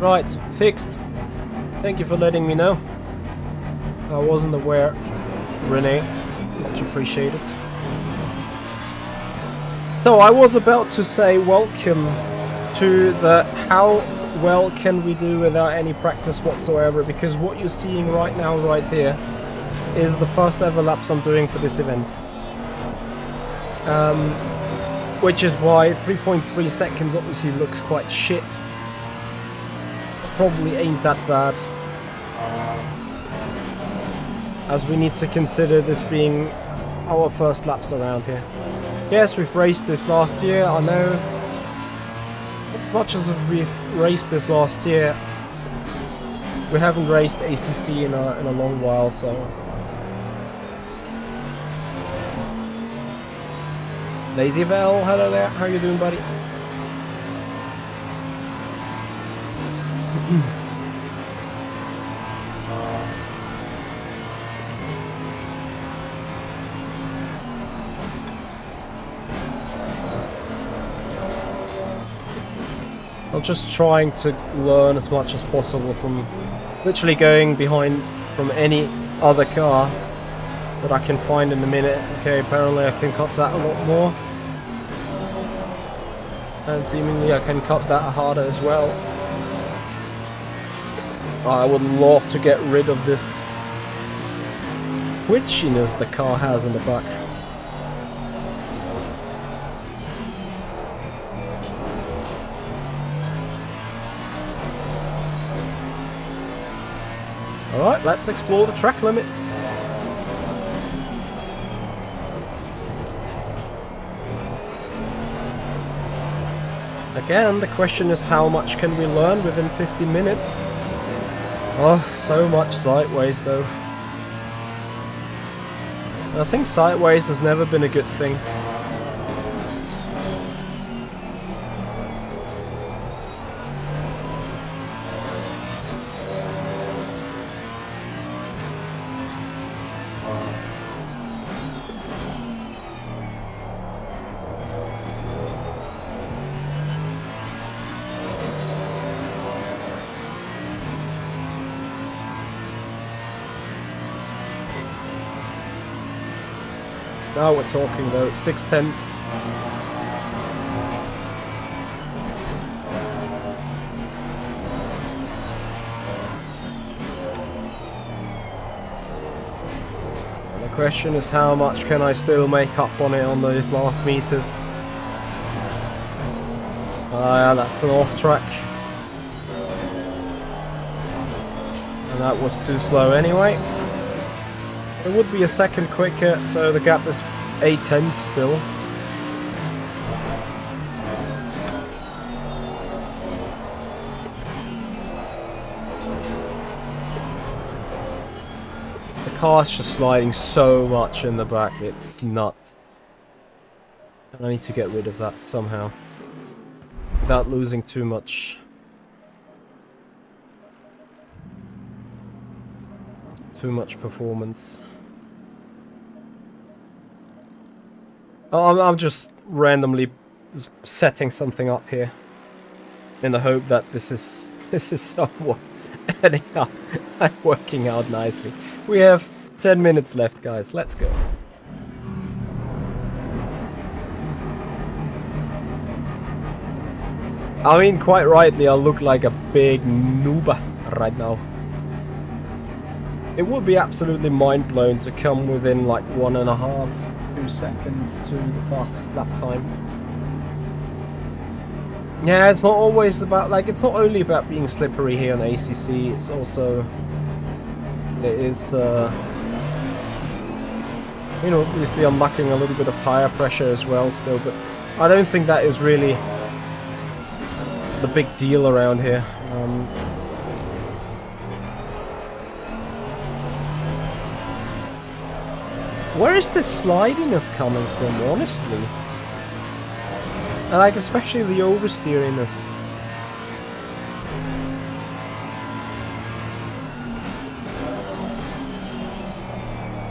Right, fixed. Thank you for letting me know. I wasn't aware, Renee. Much appreciated. So I was about to say welcome to the how well can we do without any practice whatsoever, because what you're seeing right now, right here, is the first ever laps I'm doing for this event. Which is why 3.3 seconds obviously looks quite shit. Probably ain't that bad. As we need to consider this being our first laps around here. Yes, we've raced this last year, I know. As much as we've raced this last year, we haven't raced ACC in a long while, so... Lazy Val, hello there, how you doing, buddy? I'm just trying to learn as much as possible from literally going behind from any other car that I can find in a minute. Okay, apparently I can cut that a lot more. And seemingly I can cut that harder as well. I would love to get rid of this twitchiness the car has in the back. Alright, let's explore the track limits. Again, the question is how much can we learn within 50 minutes? Oh, so much sideways though. I think sideways has never been a good thing. Now we're talking though, 6/10. And the question is how much can I still make up on it on those last meters? Yeah, that's an off track. And that was too slow anyway. It would be a second quicker, so the gap is 8/10 still. The car's just sliding so much in the back, it's nuts. And I need to get rid of that somehow. Without losing too much. Too much performance. I'm just randomly setting something up here in the hope that this is somewhat adding up and working out nicely. We have 10 minutes left, guys. Let's go. I mean, quite rightly, I look like a big noob right now. It would be absolutely mind-blowing to come within like 1.5–2 seconds to the fastest lap time. Yeah, it's not always about, like, it's not only about being slippery here on ACC, it's also, it is, you know, obviously I'm lacking a little bit of tire pressure as well still, but I don't think that is really the big deal around here. Where is this slidiness coming from, honestly? Like, especially the oversteeriness.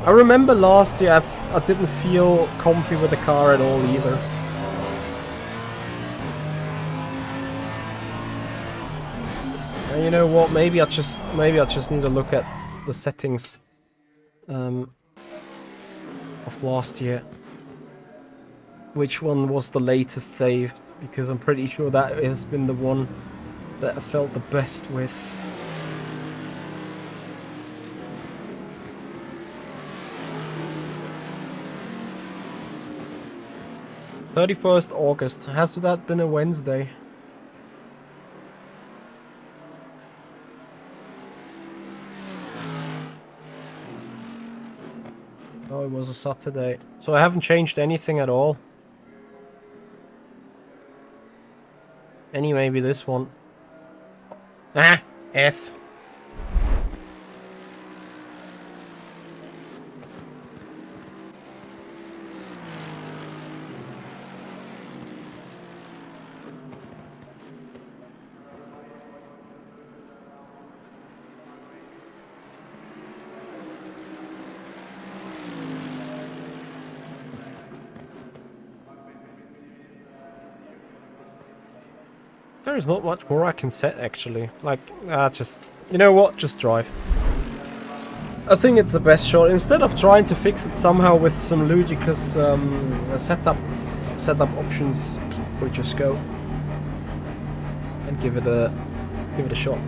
I remember last year I didn't feel comfy with the car at all either. you know what? Maybe I just need to look at the settings of last year. Which one was the latest saved? Because I'm pretty sure that has been the one that I felt the best with. #31st August. Has that been a Wednesday? Oh, it was a Saturday. So I haven't changed anything at all. Maybe this one. Ah, F. There is not much more I can set, actually. Like, just... You know what? Just drive. I think it's the best shot. Instead of trying to fix it somehow with some ludicrous setup options, we just go and give it a shot.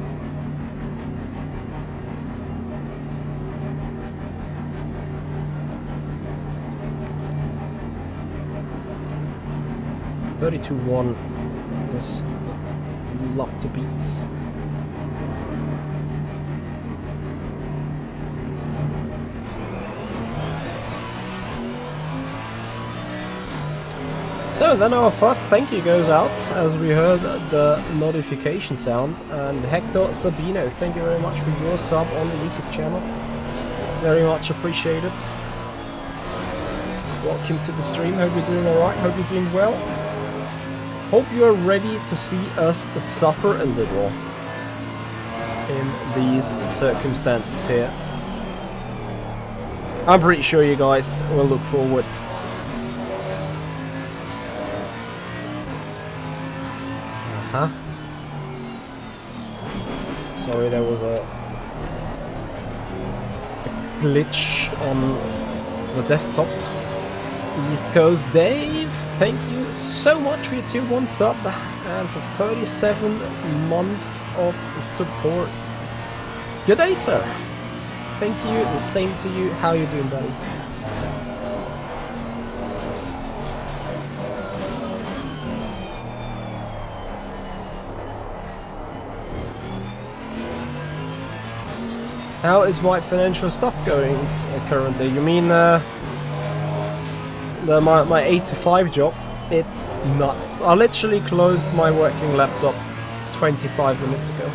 (32.1) is lap to beat. So then our first thank you goes out as we heard the notification sound, and Hector Sabino, thank you very much for your sub on the YouTube channel. It's very much appreciated. Welcome to the stream, hope you're doing alright, hope you're doing well. Hope you're ready to see us suffer a little in these circumstances here. I'm pretty sure you guys will look forward. Huh? Sorry, there was a glitch on the desktop. East Coast Dave, thank you so much for your tier 1 sub and for 37 months of support. Good day, sir. Thank you, the same to you. How you doing, buddy? How is my financial stuff going currently? You mean my 8 to 5 job? It's nuts. I literally closed my working laptop 25 minutes ago.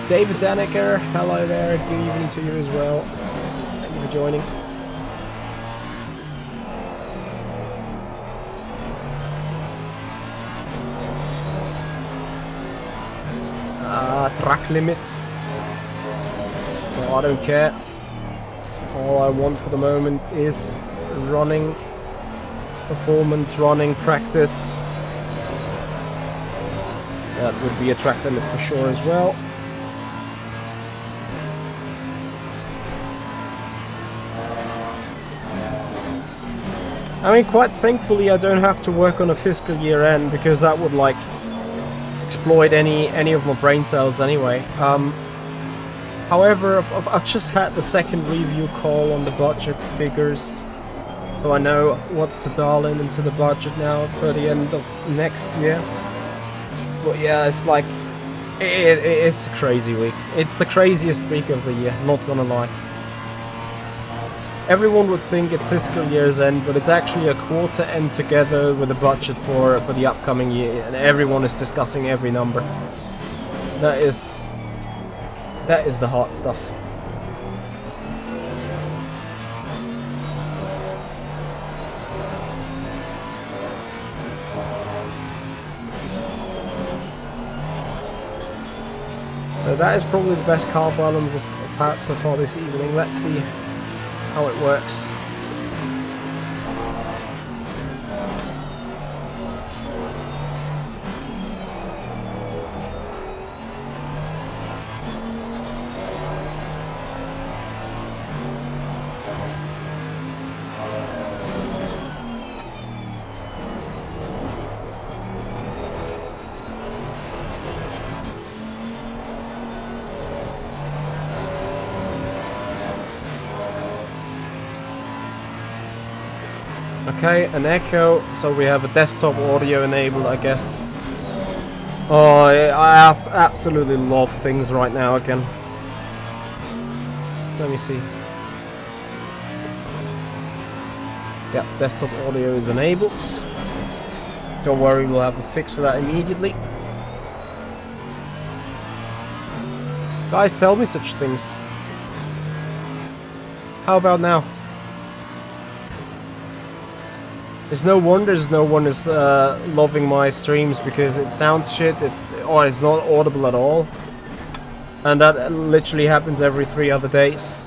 David Daneker, hello there. Good evening to you as well. Thank you for joining. Track limits. No, I don't care. All I want for the moment is running performance, running practice. That would be a track limit for sure as well. I mean, quite thankfully I don't have to work on a fiscal year end, because that would like exploit any of my brain cells anyway. However, I've just had the second review call on the budget figures, so I know what to dial in into the budget now for the end of next year. But yeah, it's like, it's a crazy week. It's the craziest week of the year, not gonna lie. Everyone would think it's fiscal year's end, but it's actually a quarter end together with a budget for the upcoming year, and everyone is discussing every number. That is the hard stuff. So that is probably the best car balance I've had so far this evening. Let's see how it works. Okay, an echo, so we have a desktop audio enabled, I guess. Oh, I absolutely love things right now again. Let me see. Yeah, desktop audio is enabled. Don't worry, we'll have a fix for that immediately. Guys, tell me such things. How about now? There's no wonder no one is loving my streams because it sounds shit, or it's not audible at all. And that literally happens every 3 other days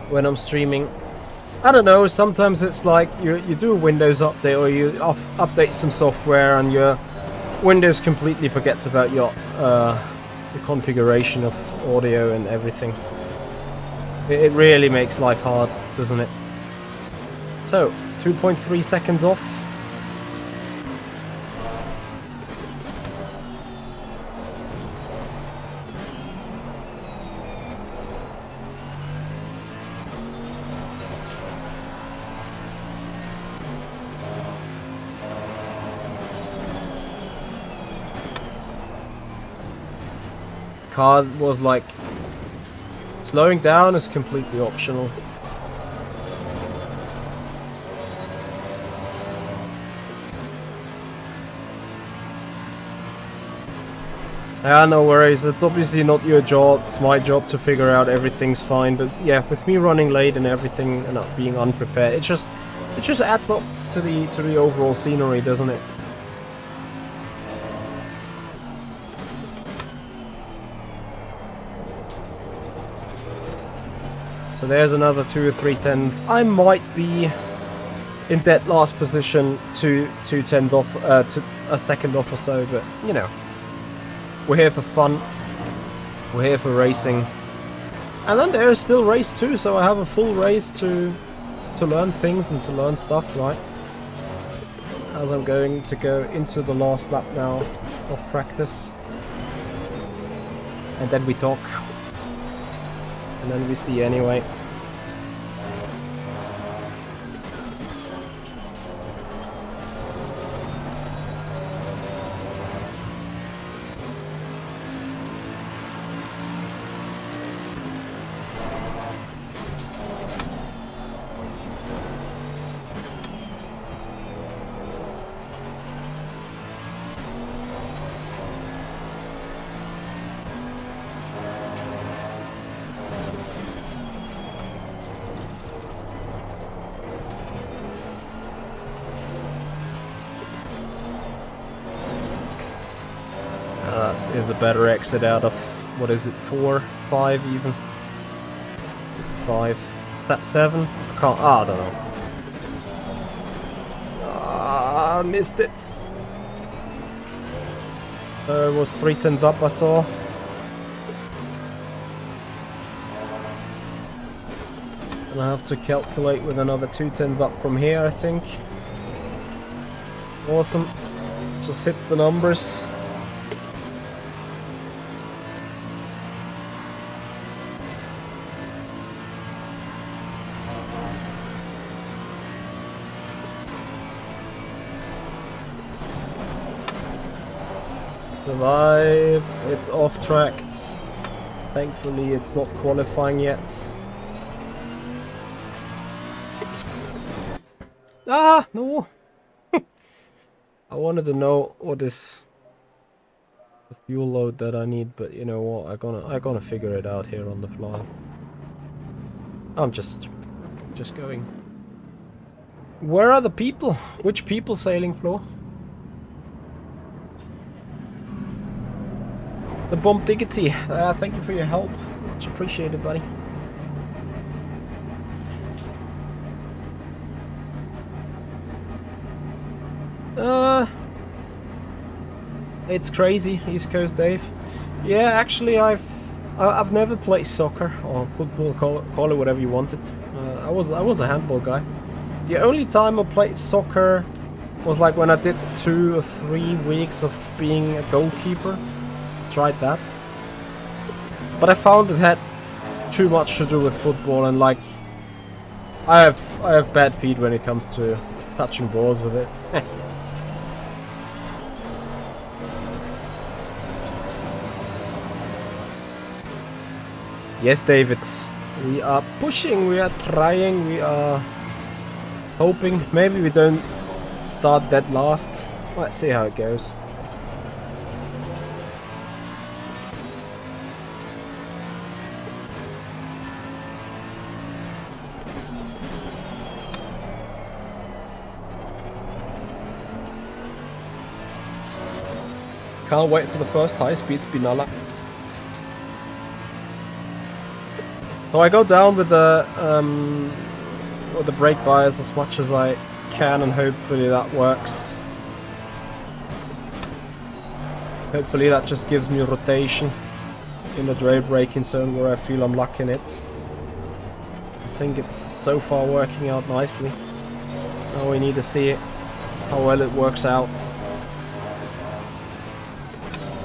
when I'm streaming. I don't know, sometimes it's like you do a Windows update or you update some software and your Windows completely forgets about your the configuration of audio and everything. It really makes life hard, doesn't it? So, 2.3 seconds off. Car was like, slowing down is completely optional. Yeah, no worries, it's obviously not your job, it's my job to figure out everything's fine, but yeah, with me running late and everything and not being unprepared, it just adds up to the overall scenery, doesn't it? So there's another 2 or 3 tenths. I might be in dead last position to 2 tenths off, to a second off or so, but you know. We're here for fun. We're here for racing. And then there is still race 2, so I have a full race to learn things and to learn stuff, right? As I'm going to go into the last lap now of practice. And then we talk. And then we see anyway. Is a better exit out of, what is it, 4, 5 even? It's 5. Is that 7? I can't, I don't know. I missed it. It was 3 tenths up, I saw. And I have to calculate with another 2 tenths up from here, I think. Awesome. Just hits the numbers. Survive. It's off tracked. Thankfully it's not qualifying yet. Ah, no. I wanted to know what is the fuel load that I need, but you know what? I'm gonna figure it out here on the fly. I'm just going. Where are the people? Which people sailing floor? The Bomb Diggity, thank you for your help. Much appreciated, buddy. It's crazy, East Coast Dave. Yeah, actually, I've never played soccer or football, call it whatever you wanted. I was a handball guy. The only time I played soccer was like when I did 2 or 3 weeks of being a goalkeeper. Tried that, but I found it had too much to do with football, and like I have bad feet when it comes to touching balls with it. Yes, David. We are pushing, we are trying, we are hoping. Maybe we don't start dead last. Let's see how it goes. Can't wait for the first high-speed Spinella. So I go down with the brake bias as much as I can, and hopefully that works. Hopefully that just gives me rotation in the dry braking zone where I feel I'm locking it. I think it's so far working out nicely. Now we need to see how well it works out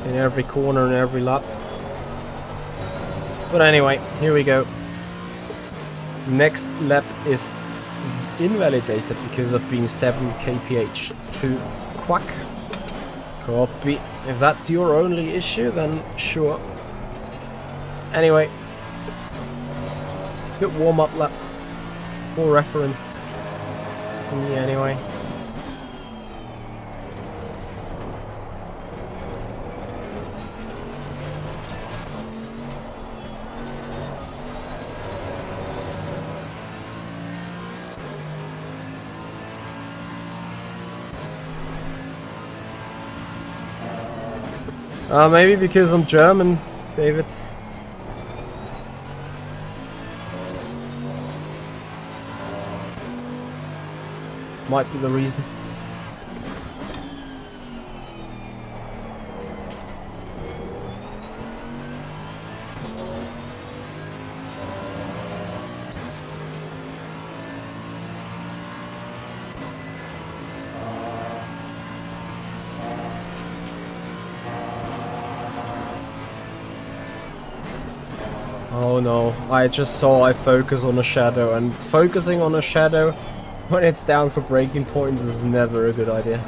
in every corner and every lap. But anyway, here we go. Next lap is invalidated because of being 7 kph too quick. Copy. If that's your only issue, then sure. Anyway, good warm-up lap. More reference for me anyway. Maybe because I'm German, David. Might be the reason. Oh no, I just saw I focus on a shadow, and focusing on a shadow when it's down for braking points is never a good idea.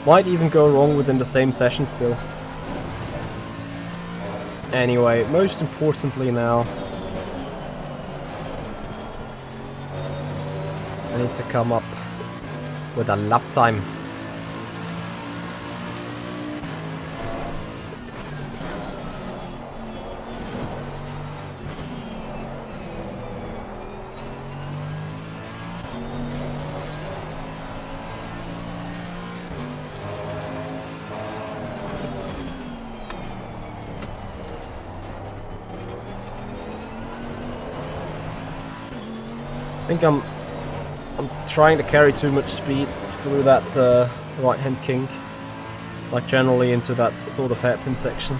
Might even go wrong within the same session still. Anyway, most importantly now, I need to come up with a lap time. I think I'm trying to carry too much speed through that right hand kink, like generally into that sort of hairpin section.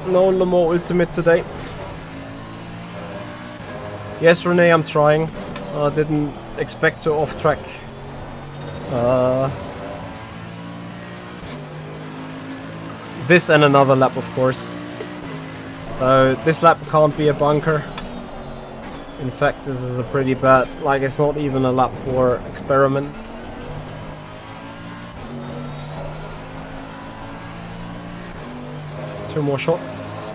No Le Mans Ultimate today. Yes, Renee, I'm trying. I didn't expect to off track. This and another lap, of course. This lap can't be a bunker. In fact, this is a pretty bad, like it's not even a lap for experiments. Two more shots.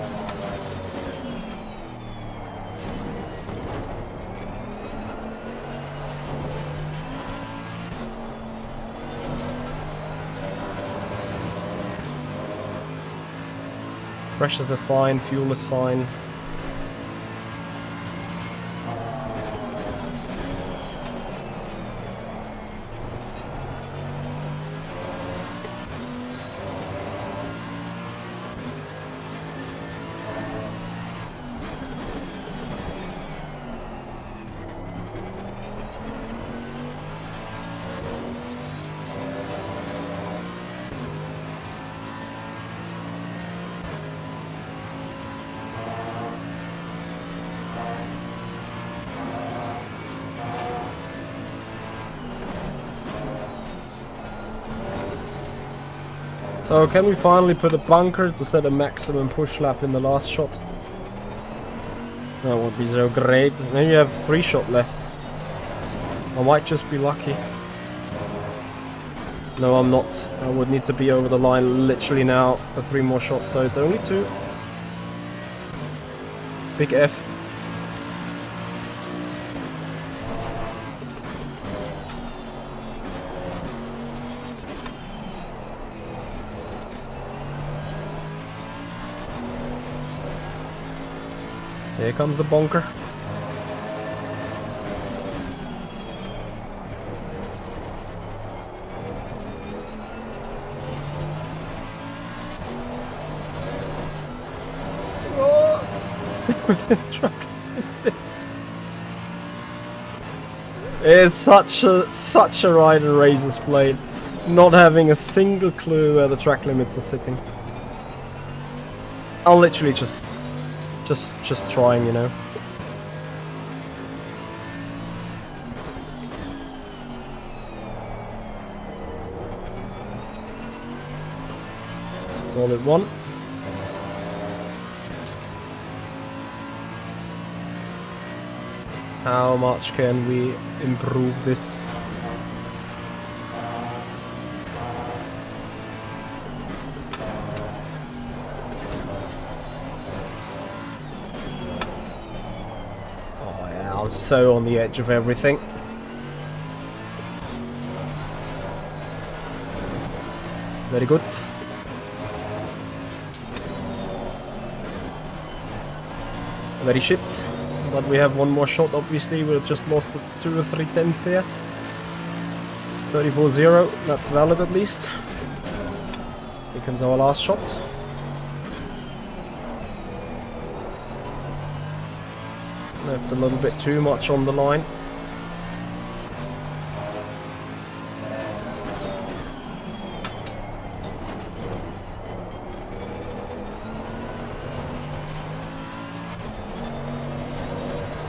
Pressures are fine, fuel is fine. So can we finally put a bunker to set a maximum push lap in the last shot? That would be so great. Then you have 3 shot left. I might just be lucky. No, I'm not. I would need to be over the line literally now for 3 more shots, so it's only 2. Big F. So here comes the bunker. Stick with the truck. It's such a ride in Razor's Blade, not having a single clue where the track limits are sitting. I'll literally just trying, you know. Solid 1. How much can we improve this? Oh yeah, I'm so on the edge of everything. Very good. Very shit. But we have 1 more shot, obviously. We've just lost 2 or 3 tenths here. 34-0, that's valid at least. Here comes our last shot. Left a little bit too much on the line.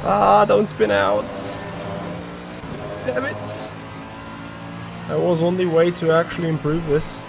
Ah, don't spin out. Damn it. There was only way to actually improve this.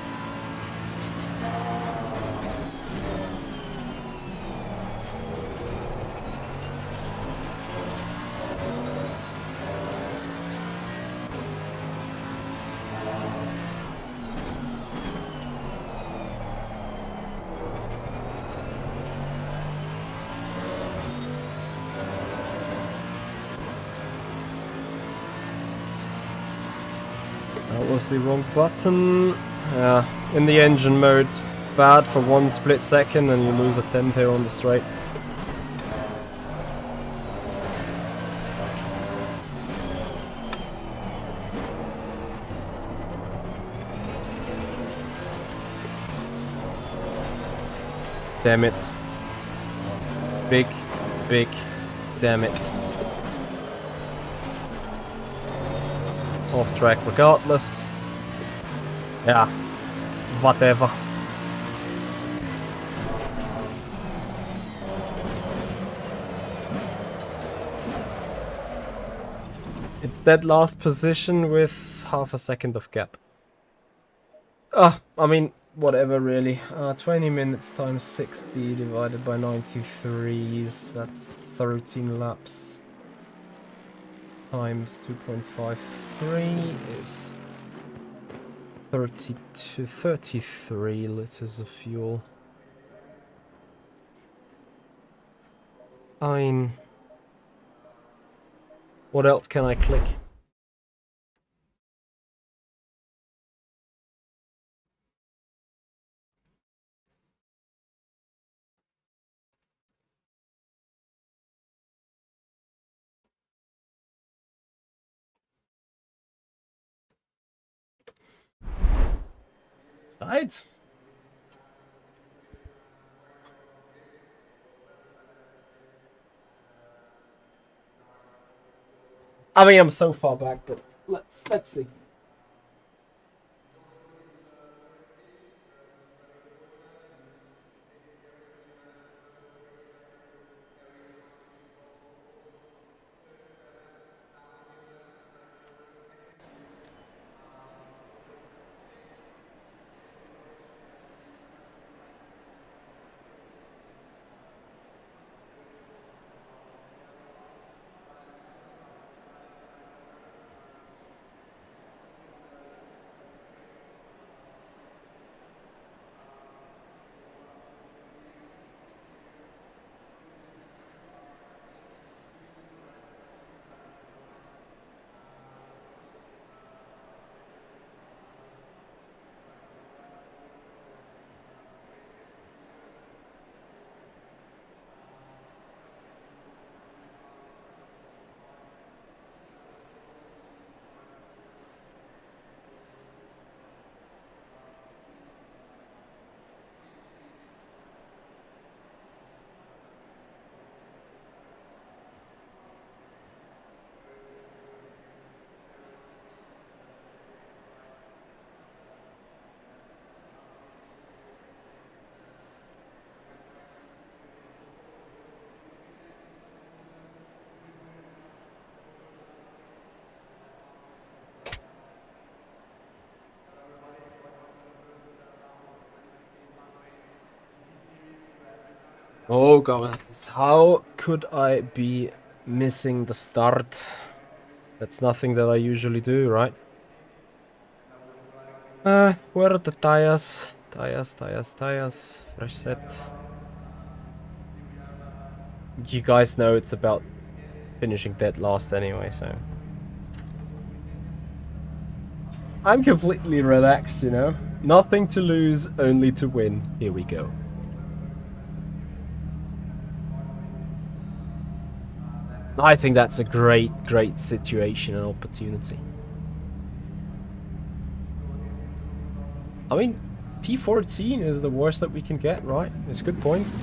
That was the wrong button. Yeah, in the engine mode, bad for 1 split second and you lose a tenth here on the straight. Damn it. Big damn it. Off track regardless. Yeah, whatever. It's dead last position with half a second of gap. I mean, whatever really. 20 minutes times 60 divided by 93, that's 13 laps. Times 2.53 is 33 liters of fuel. I mean, what else can I click? Right. I mean, I'm so far back, but let's see. Oh god, how could I be missing the start? That's nothing that I usually do, right? Where are the tires? Tires. Fresh set. You guys know it's about finishing dead last anyway, so... I'm completely relaxed, you know? Nothing to lose, only to win. Here we go. I think that's a great situation and opportunity. I mean, P14 is the worst that we can get, right? It's good points.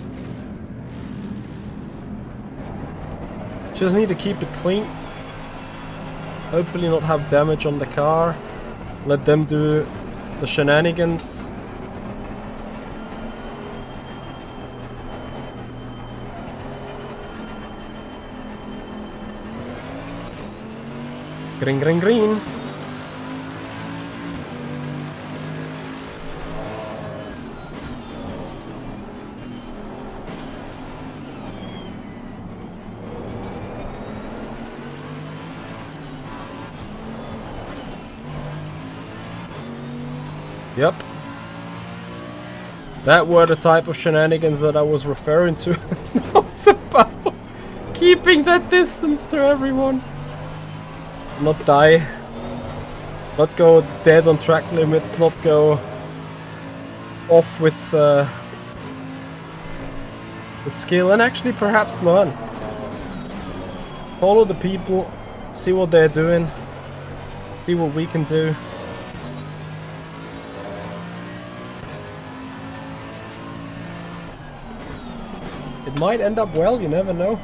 Just need to keep it clean. Hopefully not have damage on the car. Let them do the shenanigans. Green. Yep. That were the type of shenanigans that I was referring to. Not about keeping that distance to everyone. Not die. Not go dead on track limits. Not go off with the skill. And actually perhaps learn. Follow the people. See what they're doing. See what we can do. It might end up well, you never know.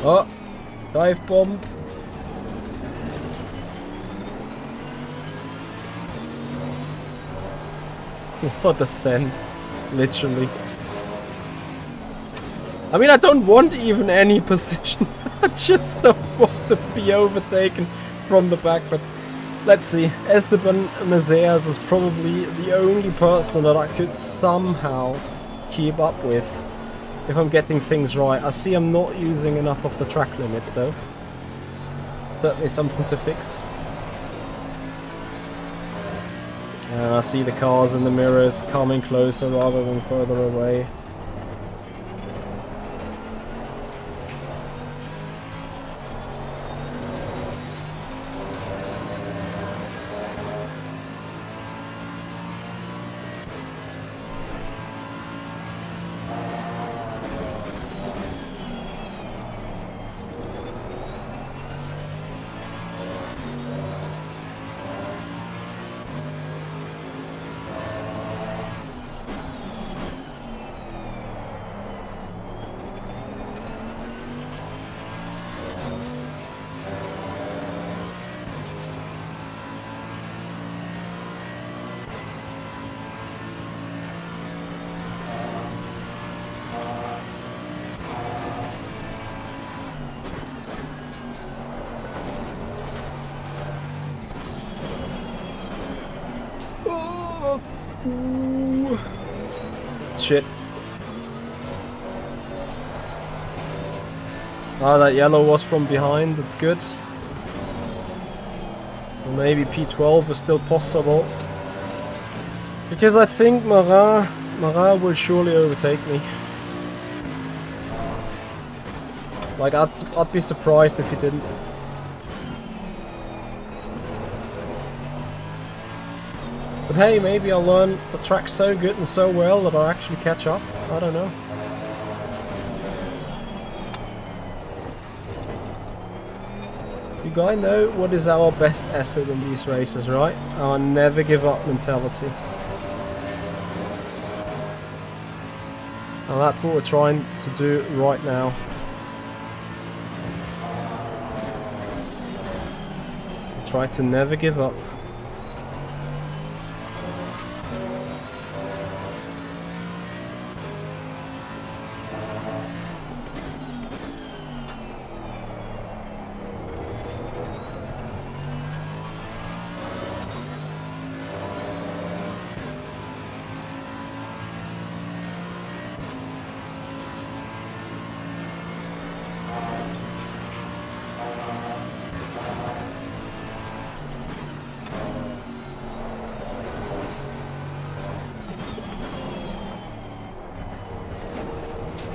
Oh, dive bomb. What a send, literally. I mean, I don't want even any position. I just don't want to be overtaken from the back, but let's see. Esteban Mezeas is probably the only person that I could somehow keep up with if I'm getting things right. I see I'm not using enough of the track limits though. Certainly something to fix. And I see the cars in the mirrors coming closer rather than further away. Ooh. Shit. Ah, that yellow was from behind, that's good. So maybe P12 is still possible. Because I think Marat will surely overtake me. Like, I'd be surprised if he didn't. But hey, maybe I'll learn the track so good and so well that I'll actually catch up. I don't know. You guys know what is our best asset in these races, right? Our never give up mentality. And that's what we're trying to do right now. Try to never give up.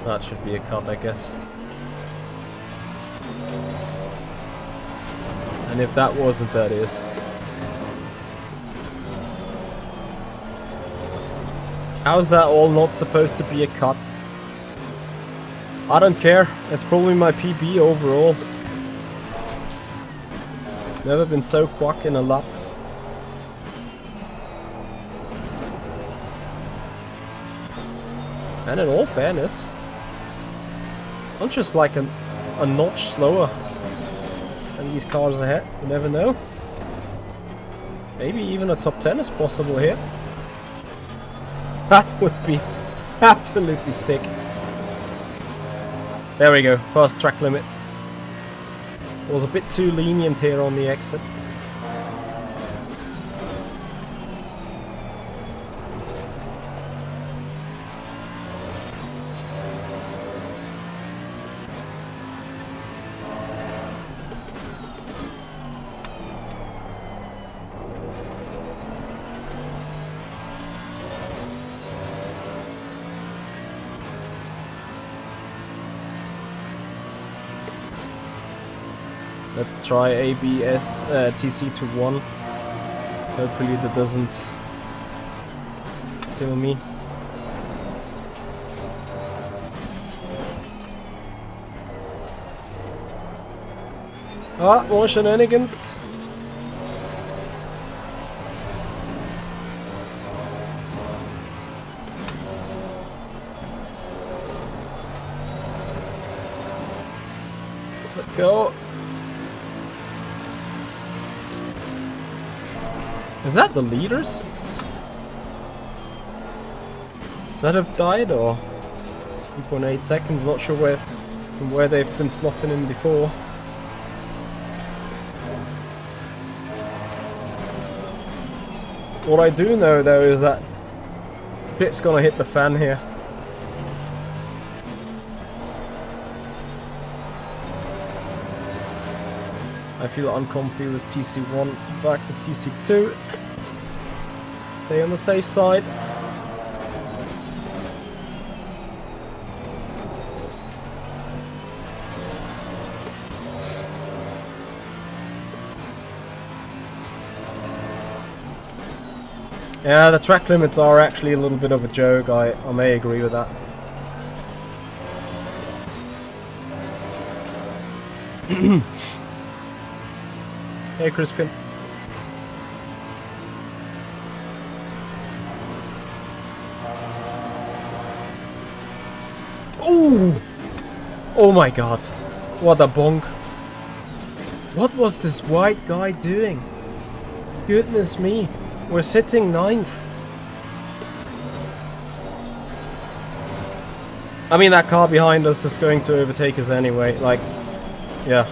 That should be a cut, I guess. And if that wasn't, that is. How's that all not supposed to be a cut? I don't care. It's probably my PB overall. Never been so quack in a lap. And in all fairness, I'm just like a notch slower than these cars ahead. You never know. Maybe even a top 10 is possible here. That would be absolutely sick. There we go, first track limit. Was a bit too lenient here on the exit. Let's try ABS TC to 1. Hopefully that doesn't kill me. Ah, more shenanigans. Let's go. Is that the leaders that have died, or 2.8 seconds? Not sure where they've been slotting in before. What I do know though is that shit's gonna hit the fan here. I feel uncomfy with TC1, back to TC2. Stay on the safe side. Yeah, the track limits are actually a little bit of a joke, I may agree with that. Hey, Crispin. Ooh! Oh my god. What a bonk. What was this white guy doing? Goodness me. We're sitting 9th. I mean, that car behind us is going to overtake us anyway. Like, yeah.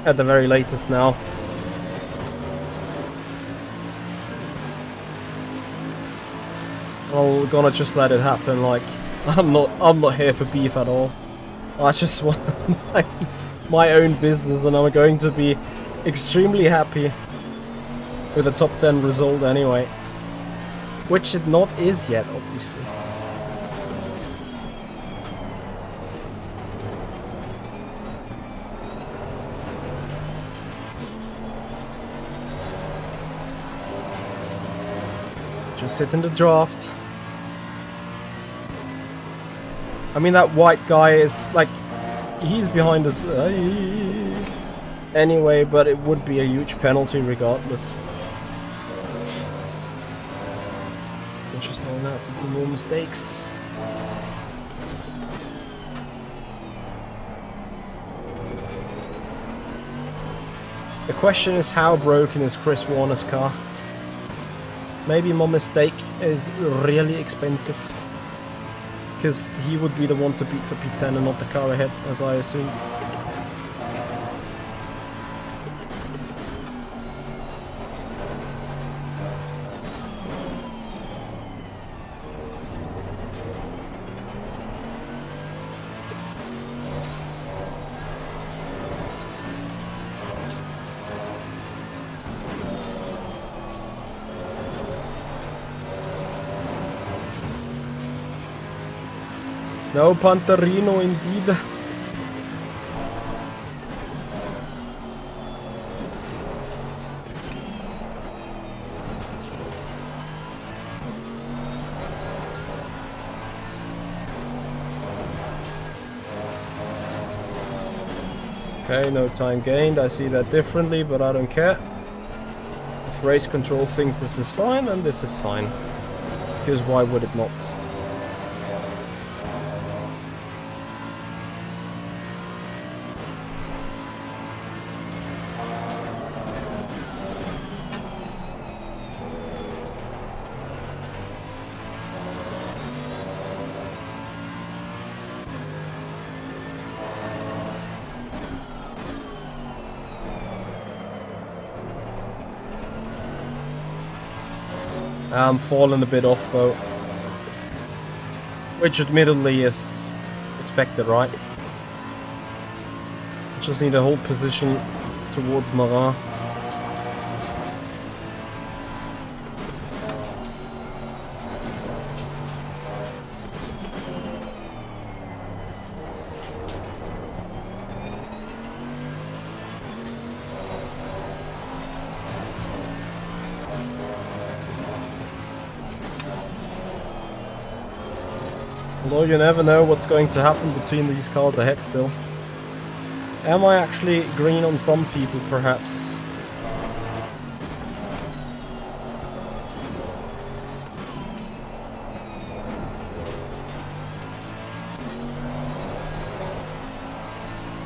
At the very latest now. I'm gonna just let it happen. Like, I'm not here for beef at all. I just want my own business, and I'm going to be extremely happy with a top 10 result anyway, which it not is yet, obviously. Just sit in the draft. I mean, that white guy is like, he's behind us anyway, but it would be a huge penalty regardless. Just learn how to do more mistakes. The question is, how broken is Chris Warner's car? Maybe my mistake is really expensive. Because he would be the one to beat for P10 and not the car ahead, as I assumed. No Panterino indeed. Okay, no time gained. I see that differently, but I don't care. If race control thinks this is fine, then this is fine. Because why would it not? I'm falling a bit off though, which admittedly is expected, right? Just need to hold position towards Marin. Although you never know what's going to happen between these cars ahead still. Am I actually green on some people, perhaps?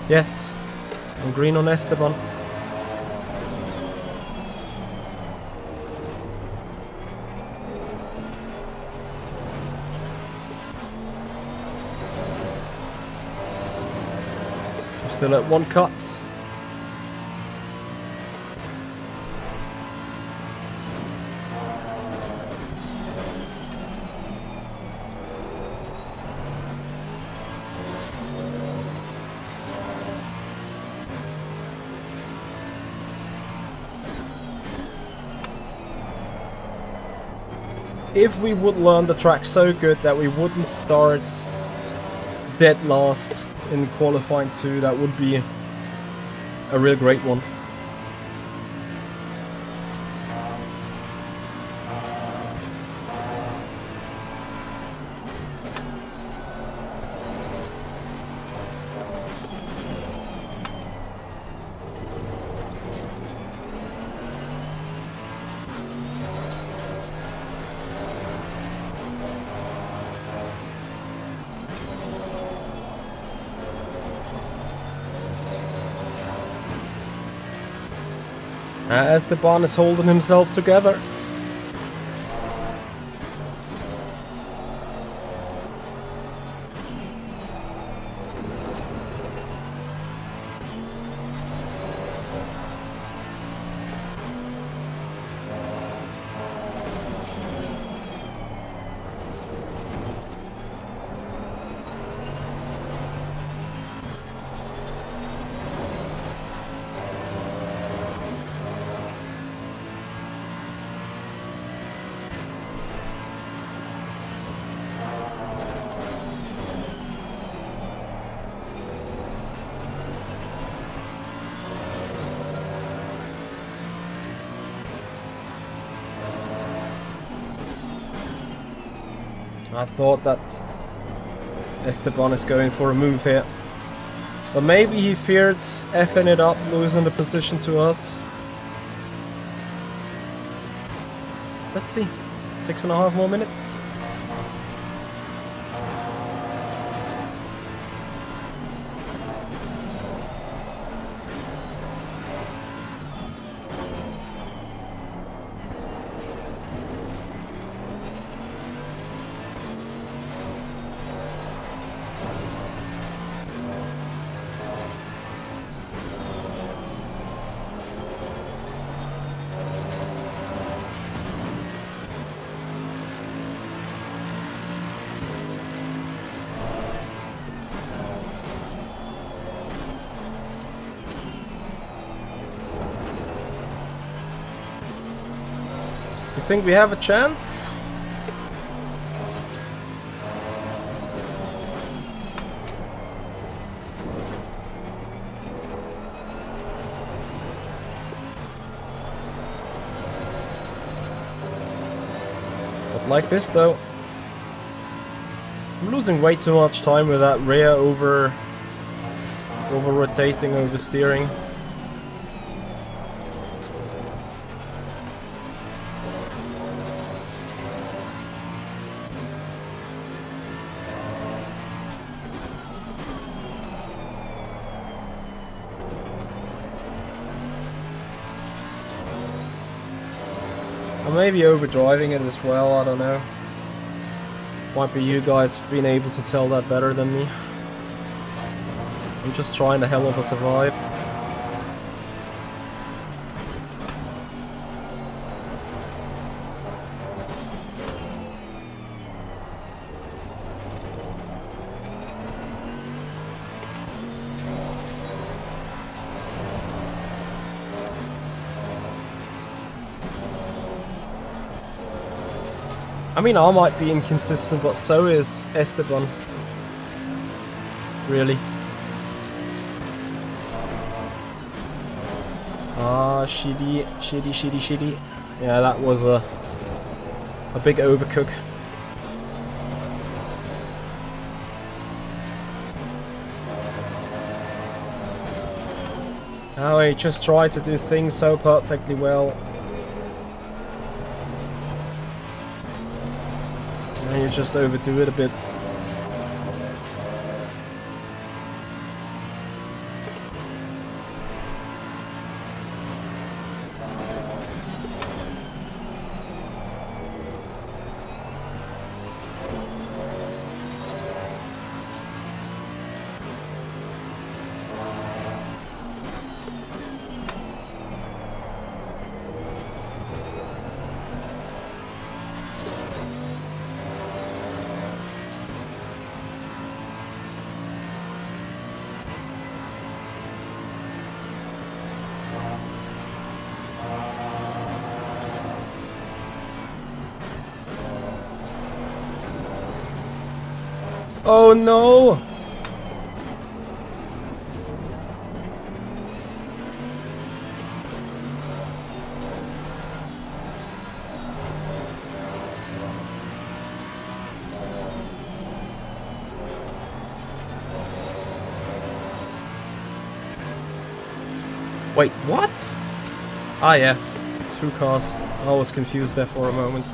Yes, I'm green on Esteban. Still at one cut. If we would learn the track so good that we wouldn't start dead last in qualifying 2, that would be a real great one. Esteban is holding himself together. I thought that Esteban is going for a move here. But maybe he feared effing it up, losing the position to us. Let's see. 6.5 more minutes. You think we have a chance? Not like this though. I'm losing way too much time with that rear over rotating, over steering. I may be overdriving it as well, I don't know. Might be you guys being able to tell that better than me. I'm just trying to hell of a survive. I mean, I might be inconsistent, but so is Esteban. Really. Ah, shitty. Yeah, that was a big overcook. Oh, he just tried to do things so perfectly well. And you just overdo it a bit. Oh no! Wait, what? Ah yeah, two cars. I was confused there for a moment.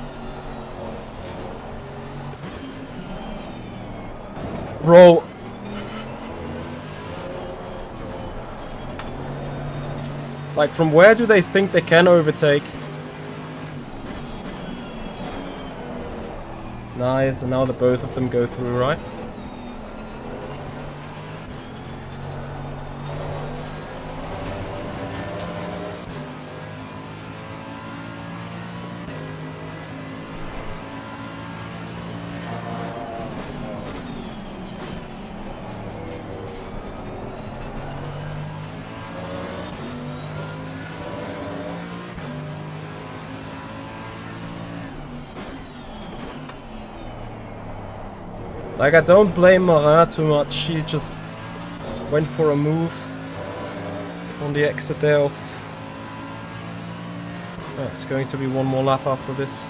Bro. Like, from where do they think they can overtake? Nice, and now the both of them go through, right? Like, I don't blame Marin too much, she just went for a move on the exit there of... Yeah, it's going to be one more lap after this.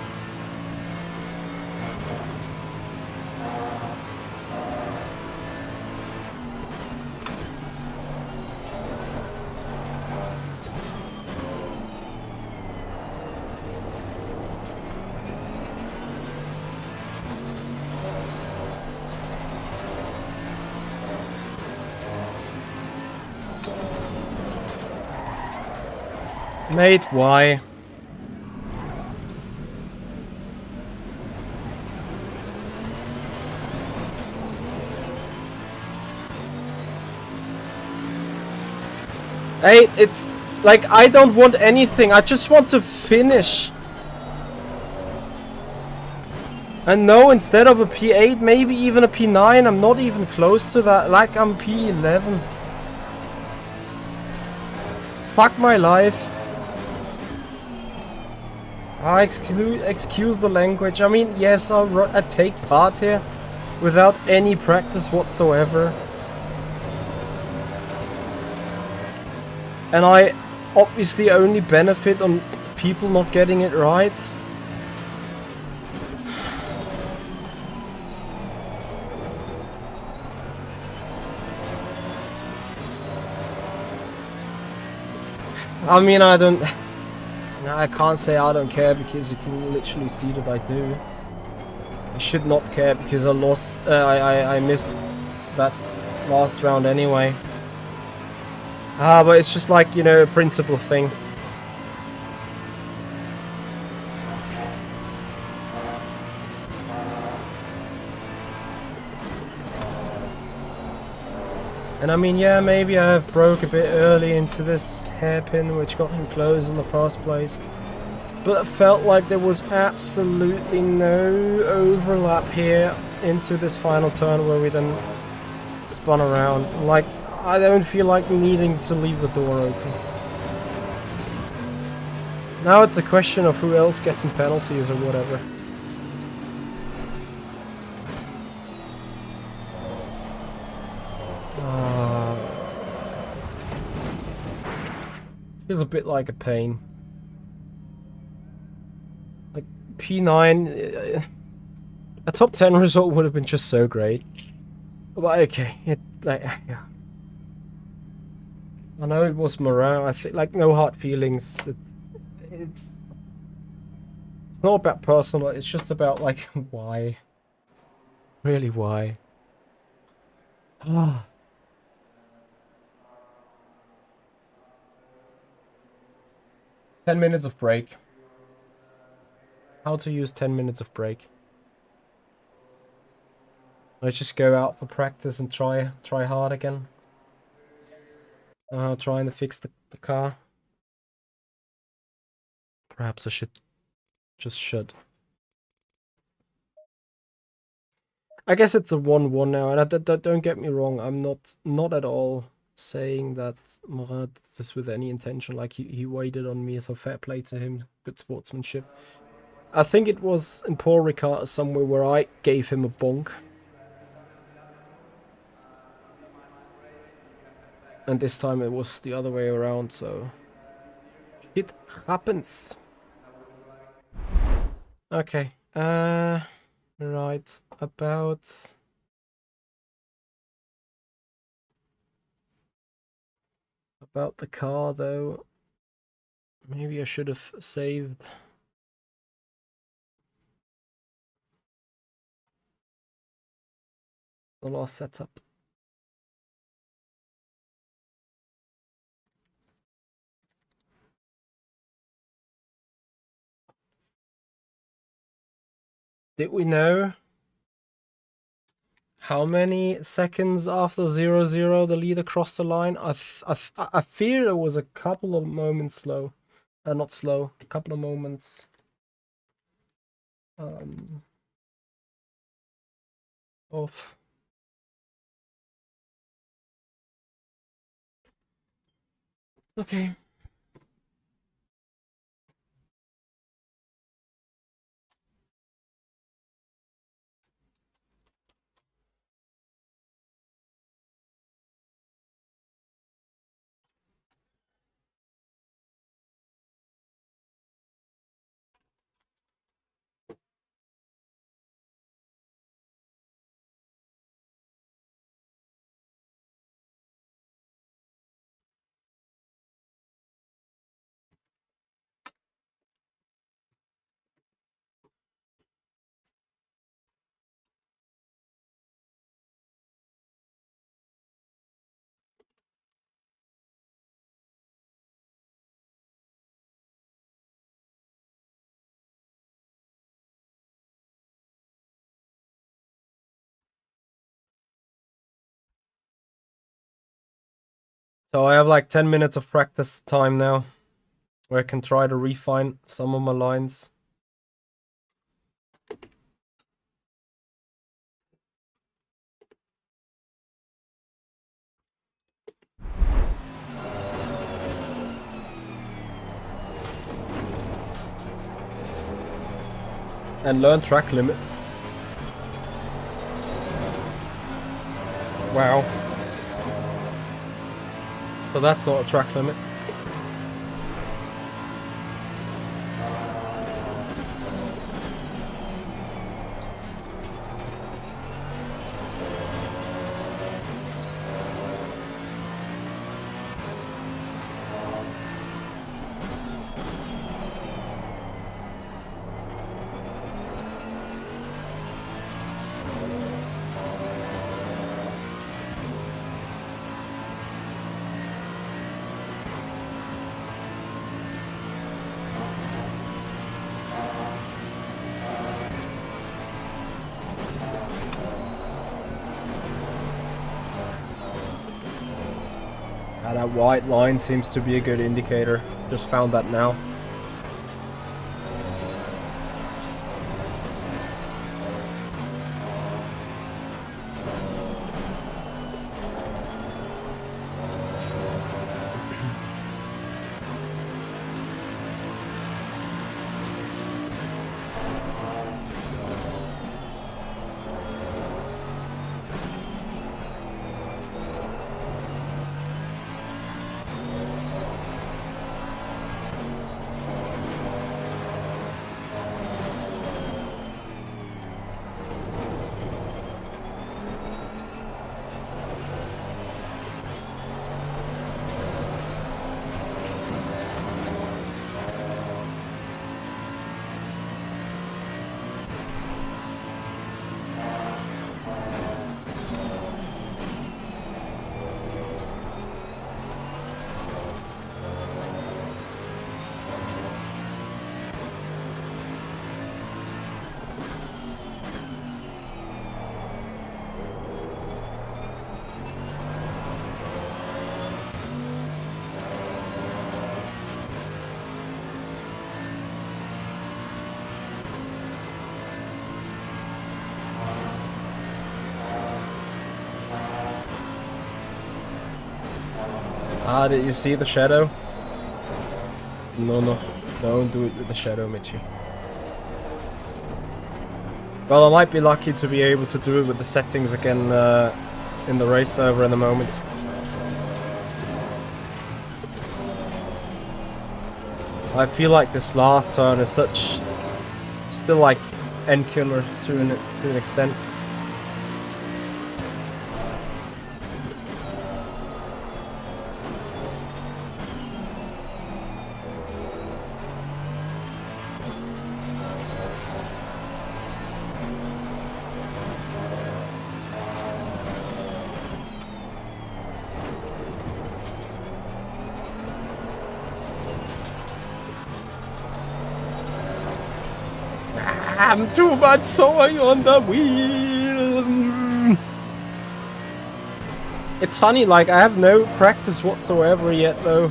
Mate, why? Hey, it's like I don't want anything. I just want to finish. And no, instead of a P8, maybe even a P9. I'm not even close to that. Like, I'm P11. Fuck my life. Excuse the language. I mean, yes, I take part here without any practice whatsoever. And I obviously only benefit on people not getting it right. I mean, I can't say I don't care because you can literally see that I do. I should not care because I lost, I missed that last round anyway. But it's just like, you know, a principle thing. And I mean, yeah, maybe I have broke a bit early into this hairpin, which got him closed in the first place. But it felt like there was absolutely no overlap here into this final turn where we then spun around. Like, I don't feel like needing to leave the door open. Now it's a question of who else getting penalties or whatever. Feels a bit like a pain. Like P9, a top 10 result would have been just so great. But okay, yeah. I know it was morale. I think like no hard feelings. It's not about personal. It's just about like why. Really, why? 10 minutes of break. How to use 10 minutes of break. Let's just go out for practice and try hard again. Trying to fix the car. Perhaps I should. I guess it's a 1-1 now, and don't get me wrong, I'm not at all saying that Morin did this with any intention, like he waited on me, so fair play to him, good sportsmanship. I think it was in Paul Ricard somewhere where I gave him a bonk. And this time it was the other way around, so it happens. Okay, right, about the car though, maybe I should have saved the last setup. Did we know how many seconds after 0-0 the leader crossed the line? I fear it was a couple of moments slow. Not slow, a couple of moments off. Okay. So I have like 10 minutes of practice time now, where I can try to refine some of my lines. and learn track limits. Wow. So that's not a track limit. That white line seems to be a good indicator. Just found that now. Ah, did you see the shadow? No, don't do it with the shadow, Michi. Well, I might be lucky to be able to do it with the settings again in the race server in a moment. I feel like this last turn is still like end killer to an extent. I'm too much sewing on the wheel. It's funny, like I have no practice whatsoever yet though.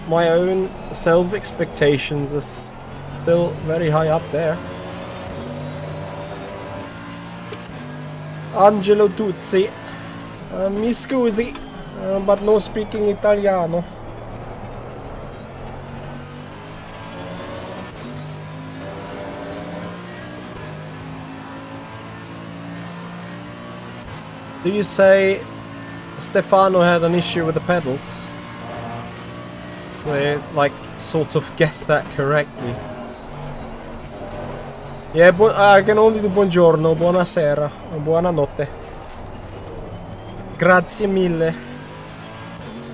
My own self-expectations is still very high up there. Angelo Tuzzi. Mi scusi, but no speaking Italiano. Do you say Stefano had an issue with the pedals? We like sort of guessed that correctly. Yeah, I can only do buongiorno, buonasera, buonanotte. Grazie mille.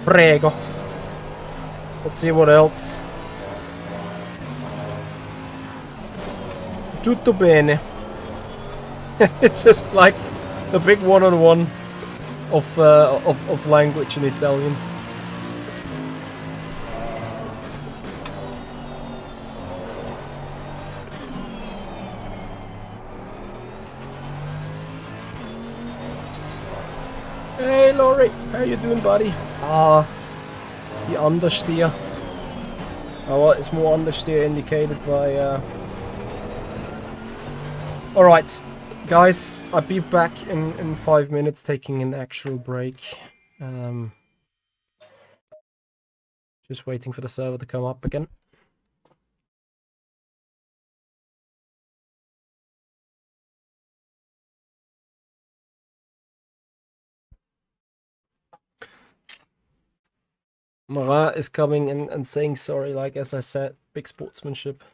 Prego. Let's see what else. Tutto bene. It's just like the big one-on-one of language in Italian. Hey Laurie, how you doing, buddy? Ah, the understeer. Oh, well, it's more understeer indicated by. All right. Guys, I'll be back in 5 minutes taking an actual break. Just waiting for the server to come up again. Marat is coming and saying sorry, like as I said, big sportsmanship.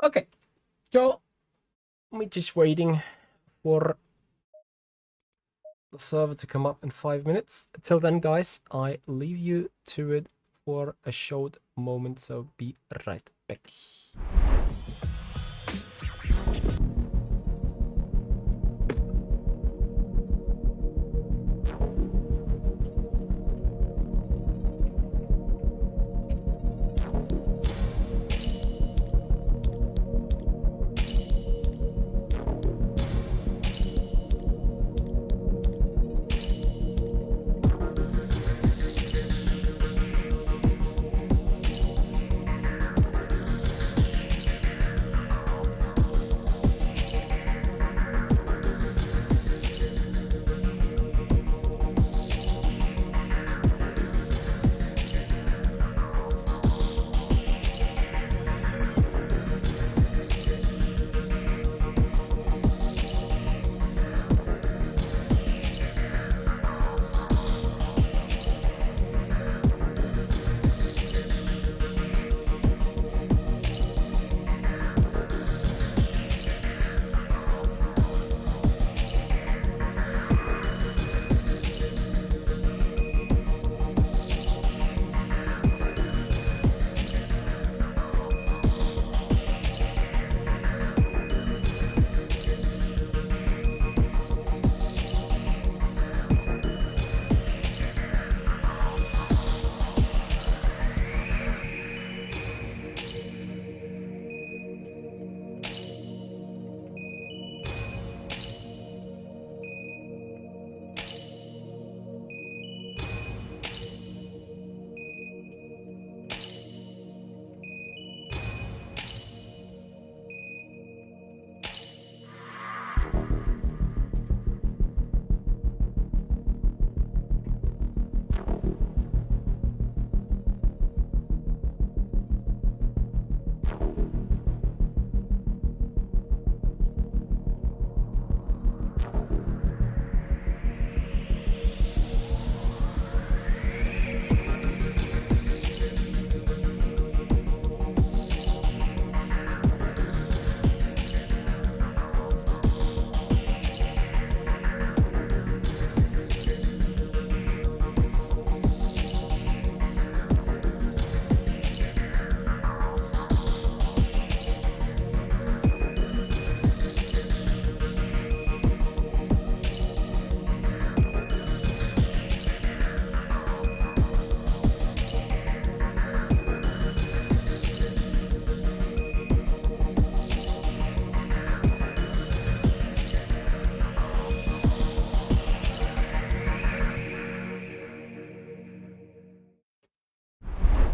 Okay, so we're just waiting for the server to come up in 5 minutes. Till then, guys, I leave you to it for a short moment, so be right back.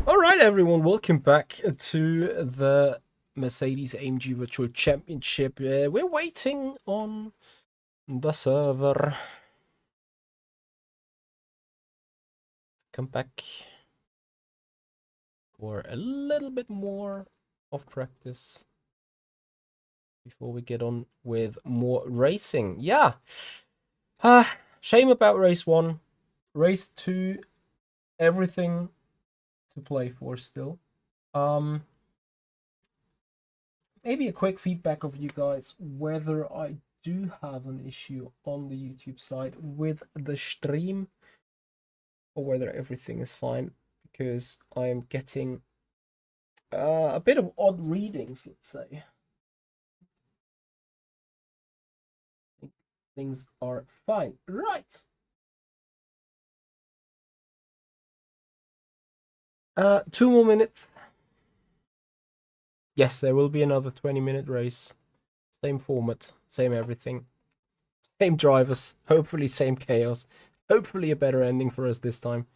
Alright everyone, welcome back to the Mercedes AMG Virtual Championship. We're waiting on the server to come back for a little bit more of practice before we get on with more racing. Yeah, shame about race 1. Race 2, everything to play for still. Maybe a quick feedback of you guys whether I do have an issue on the YouTube side with the stream or whether everything is fine, because I am getting a bit of odd readings, let's say. I think things are fine. Right. 2 more minutes. Yes, there will be another 20-minute race. Same format, same everything. Same drivers, hopefully same chaos. Hopefully a better ending for us this time.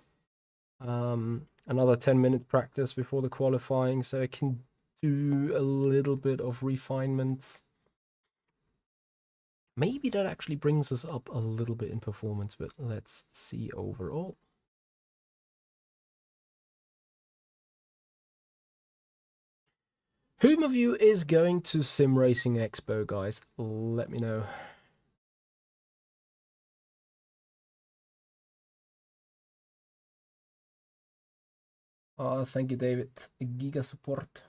Another 10-minute practice before the qualifying, so I can do a little bit of refinements. Maybe that actually brings us up a little bit in performance, but let's see overall. Whom of you is going to Simracing Expo, guys? Let me know. Thank you, David. Giga support.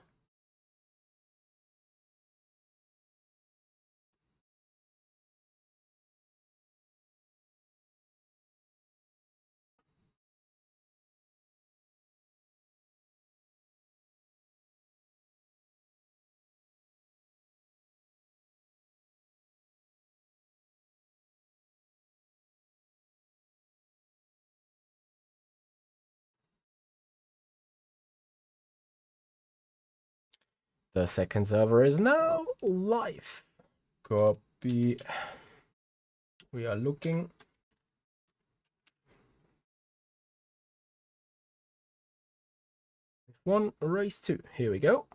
The second server is now live. Copy. We are looking. One, race 2. Here we go.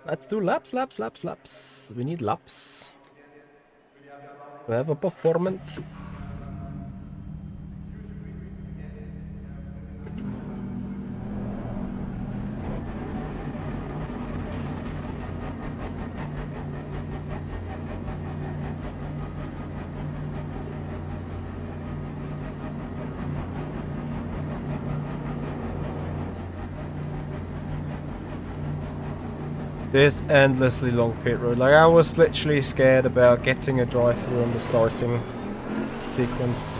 Let's do laps. We need laps. We have a performance. This endlessly long pit road. Like, I was literally scared about getting a drive-through on the starting sequence.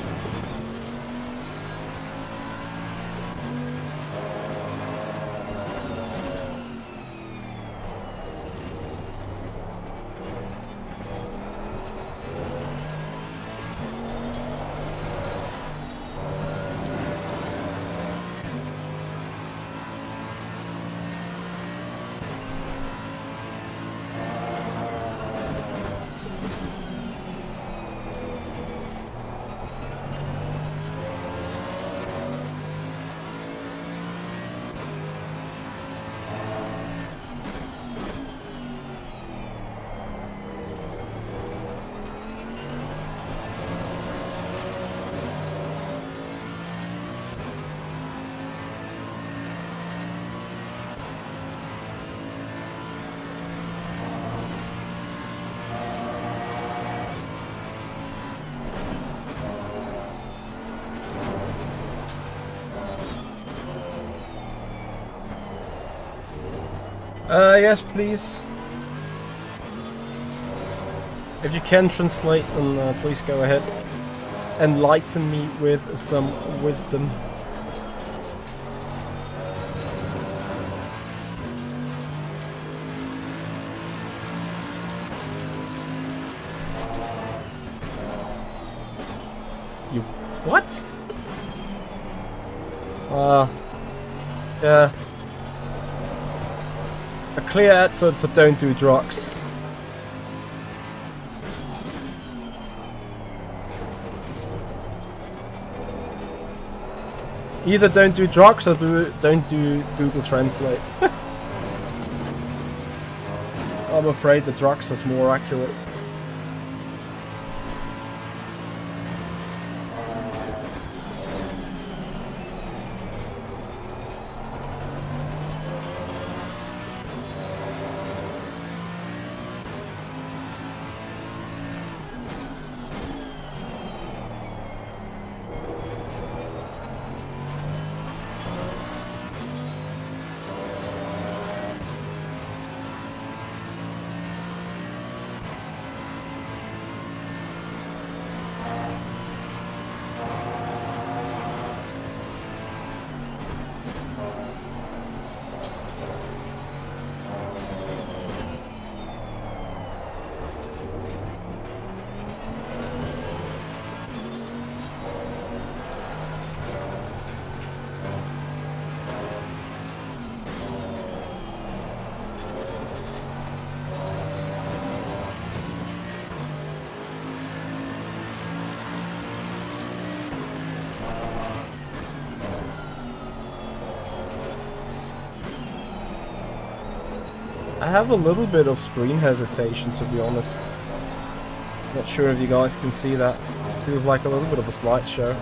Yes, please. If you can translate, then please go ahead. Enlighten me with some wisdom. You what? Yeah. A clear advert for don't do drugs. Either don't do drugs or don't do Google Translate. I'm afraid the drugs is more accurate. I have a little bit of screen hesitation, to be honest. Not sure if you guys can see that. Feels like a little bit of a slideshow.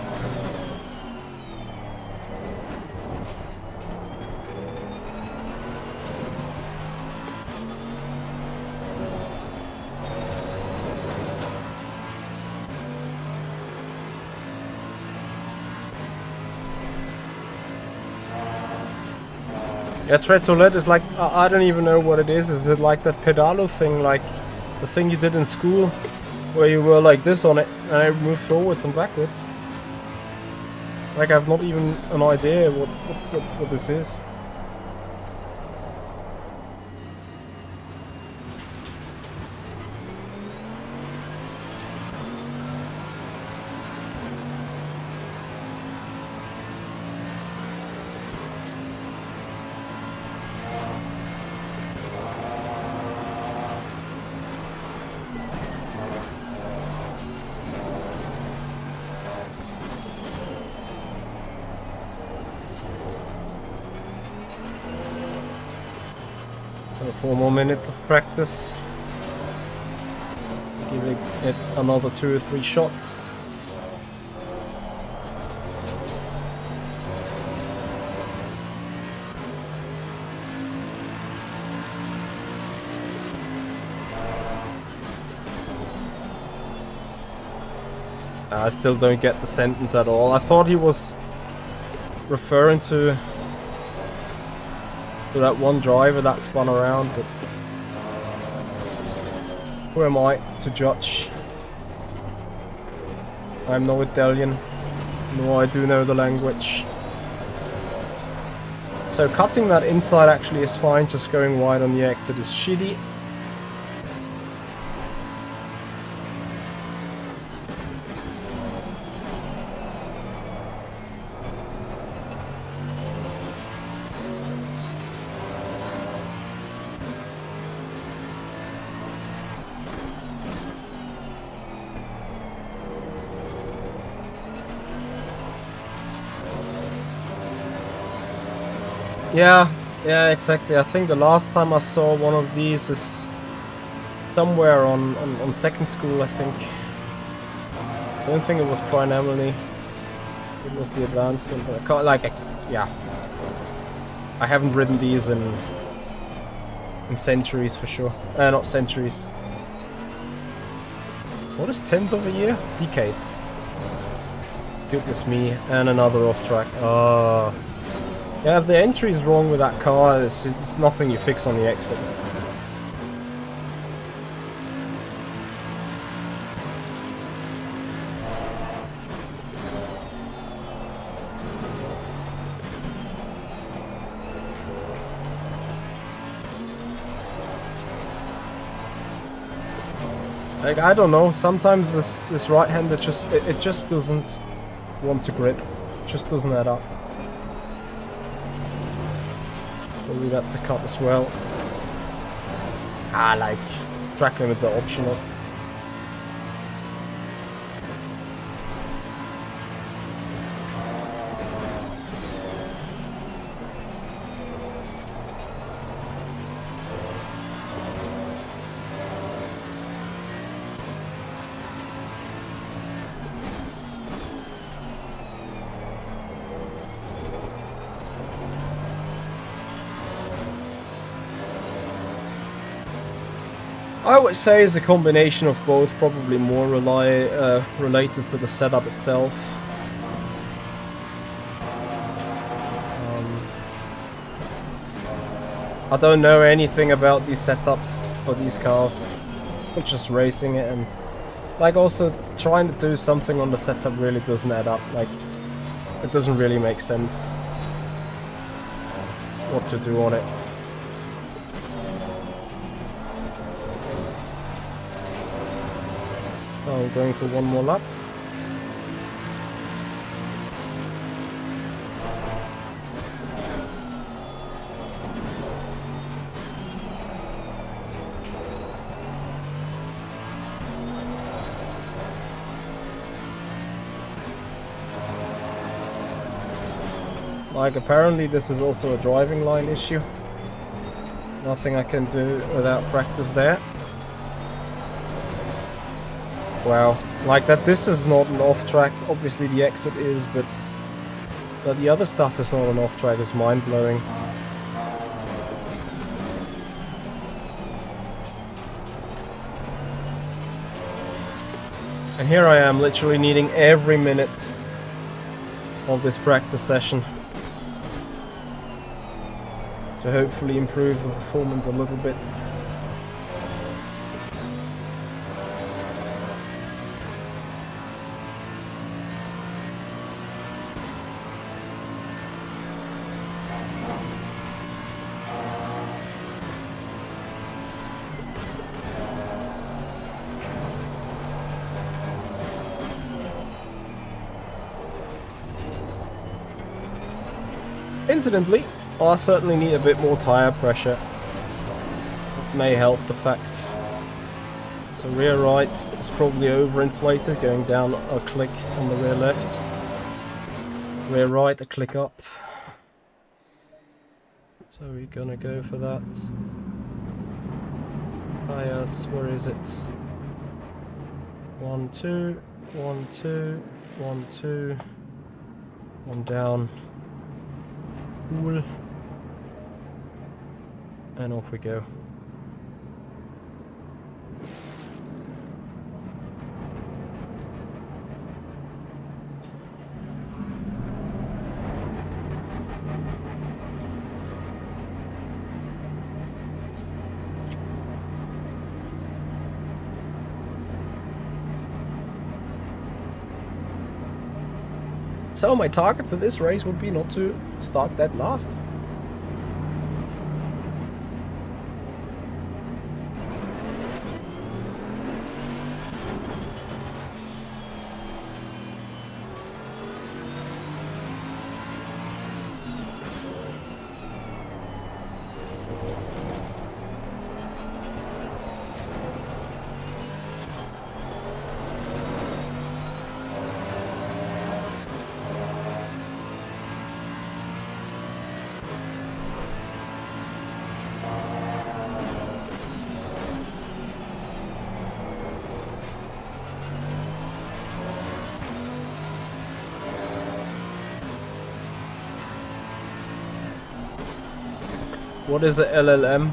Yeah, Treadtoilette is like, I don't even know what it is. Is it like that pedalo thing, like the thing you did in school, where you were like this on it, and it moved forwards and backwards? Like, I've not even an idea what this is. So 4 more minutes of practice. Giving it another 2 or 3 shots. I still don't get the sentence at all. I thought he was referring to that one driver that spun around, but who am I to judge? I'm no Italian, nor I do know the language. So cutting that inside actually is fine, just going wide on the exit is shitty. Yeah, exactly. I think the last time I saw one of these is somewhere on second school, I think. I don't think it was Prime Emily. It was the advanced one, but I can't, like, yeah. I haven't ridden these in centuries for sure. Not centuries. What is 10th of a year? Decades. Goodness me. And another off track. Yeah, if the entry is wrong with that car, it's nothing you fix on the exit. Like, I don't know, sometimes this right-hander it just doesn't want to grip. It just doesn't add up. Probably that's a cut as well. Like, track limits are optional. I would say it's a combination of both, probably more related to the setup itself. I don't know anything about these setups for these cars. I'm just racing it, and like also trying to do something on the setup really doesn't add up. Like, it doesn't really make sense what to do on it. I'm going for one more lap. Like, apparently this is also a driving line issue. Nothing I can do without practice there. Wow, like that this is not an off-track, obviously the exit is, but the other stuff is not an off-track, it's mind-blowing. And here I am, literally needing every minute of this practice session to hopefully improve the performance a little bit. Incidentally, I certainly need a bit more tire pressure. It may help the fact. So rear right is probably overinflated, going down a click on the rear left. Rear right, a click up. So we're gonna go for that. Tires, where is it? 1, 2, 1, 2, 1, 2. One down. Cool. And off we go. So my target for this race would be not to start dead last. What is a LLM?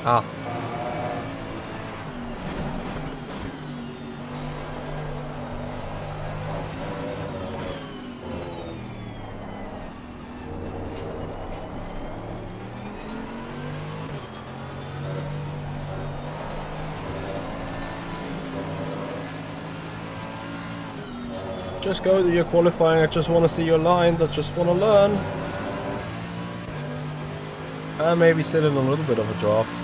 Ah. Just go to your qualifying, I just want to see your lines, I just want to learn. And maybe sit in a little bit of a draft.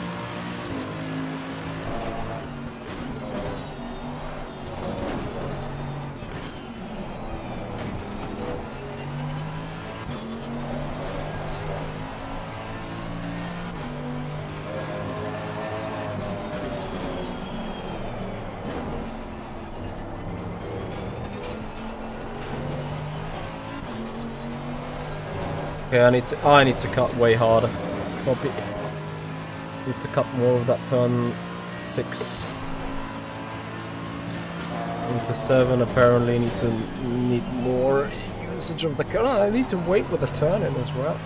Okay, I need to cut way harder. Probably need to cut more of that turn 6 into 7. Apparently, need more usage of the car. I need to wait with the turn in as well.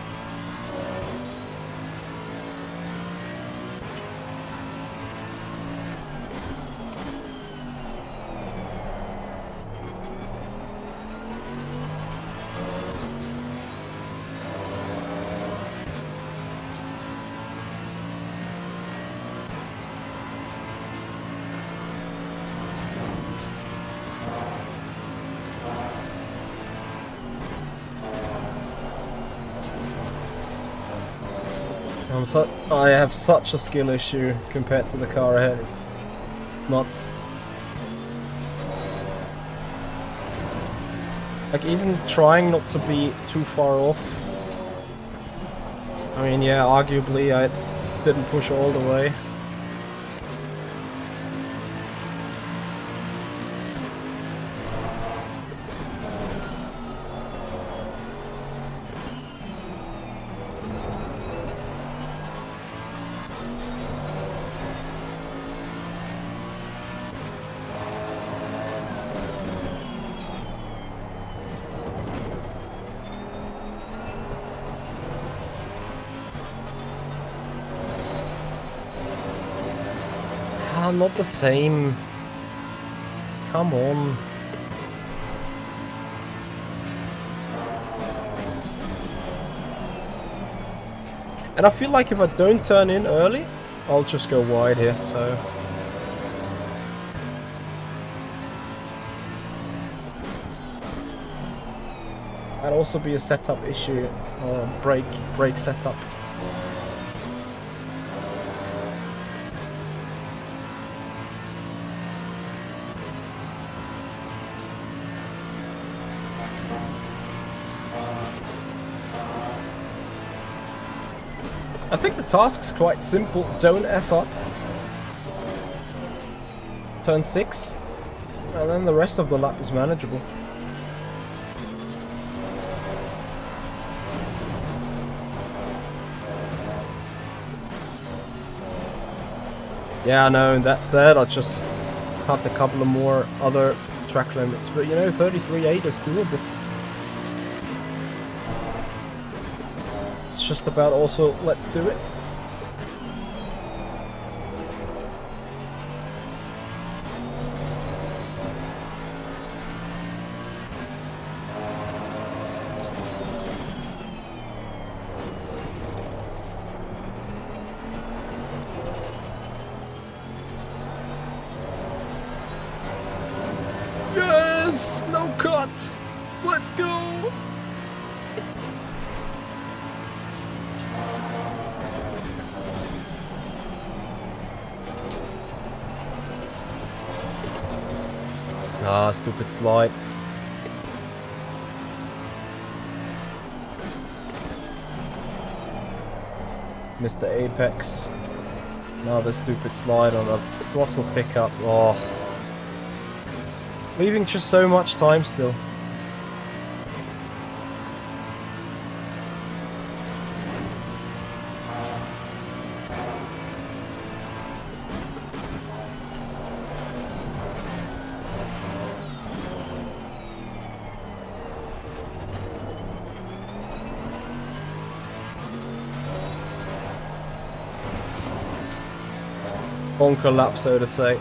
I have such a skill issue compared to the car ahead, it's nuts. Like even trying not to be too far off. I mean, yeah, arguably didn't push all the way. Not the same. Come on. And I feel like if I don't turn in early, I'll just go wide here, so... Might also be a setup issue, or brake setup. I think the task's quite simple. Don't F up. Turn 6. And then the rest of the lap is manageable. Yeah, I know, and that's that. I just cut a couple of more other track limits. But you know, 33.8 is doable. It's just about also, let's do it. Yes! No cut! Let's go! Ah, stupid slide. Missed the apex. Another stupid slide on a throttle pickup. Oh. Leaving just so much time still. Bonker lap, so to say.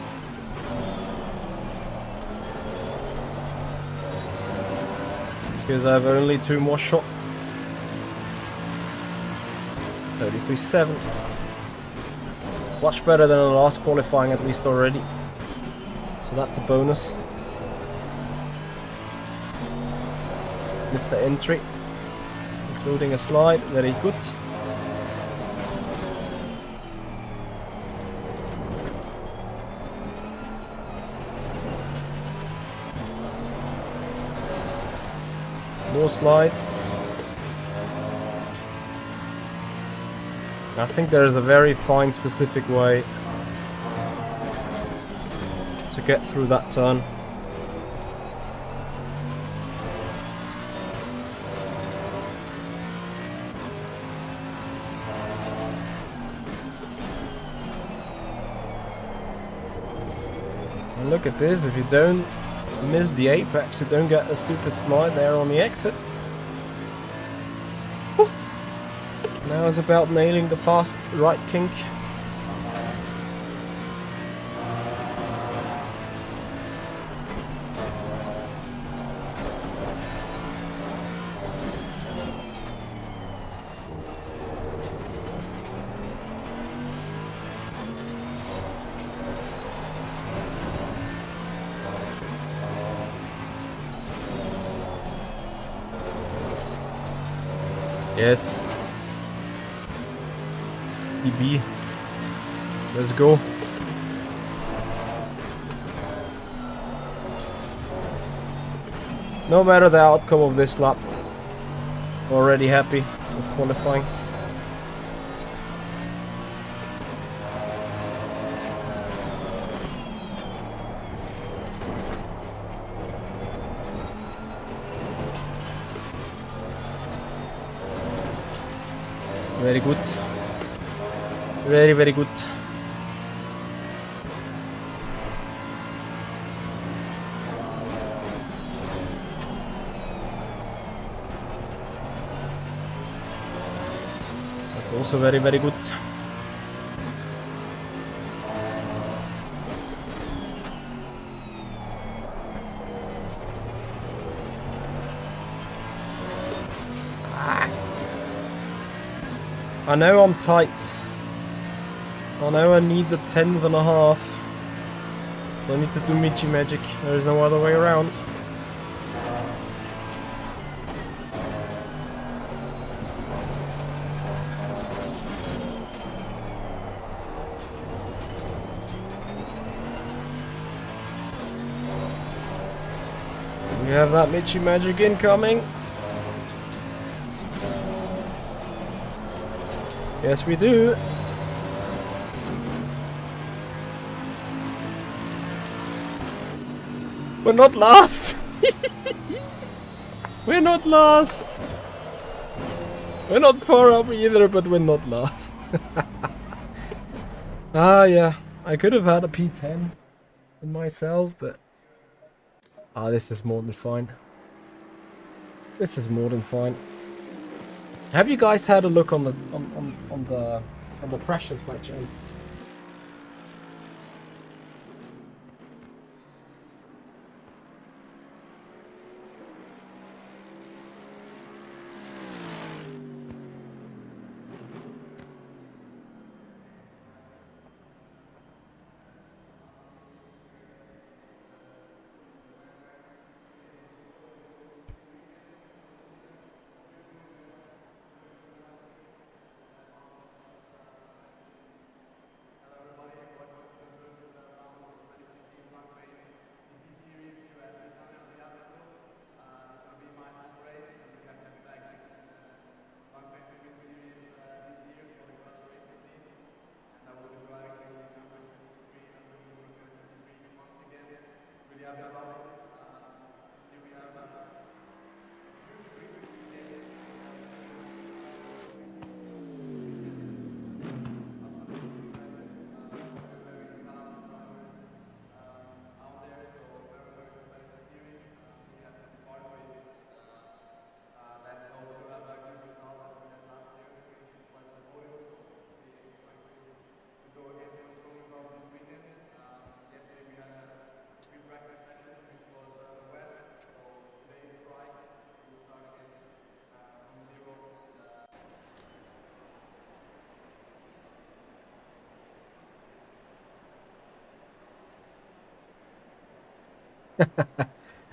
Because I have only 2 more shots. 33.7. Much better than the last qualifying, at least already. So that's a bonus. Missed the entry, including a slide. Very good. More slides. I think there is a very fine specific way to get through that turn. And look at this, if you don't miss the apex, you don't get a stupid slide there on the exit. Whew. Now it's about nailing the fast right kink. Yes. EB. Let's go. No matter the outcome of this lap, already happy with qualifying. Very good. Very, very good. That's also very, very good. I know I'm tight. I know I need the 10th and a half. I need to do Michi magic. There is no other way around. We have that Michi magic incoming. Yes, we do. We're not last. We're not last. We're not far up either, but we're not last. Ah, yeah. I could have had a P10 in myself, but this is more than fine. This is more than fine. Have you guys had a look on the pressures by chance?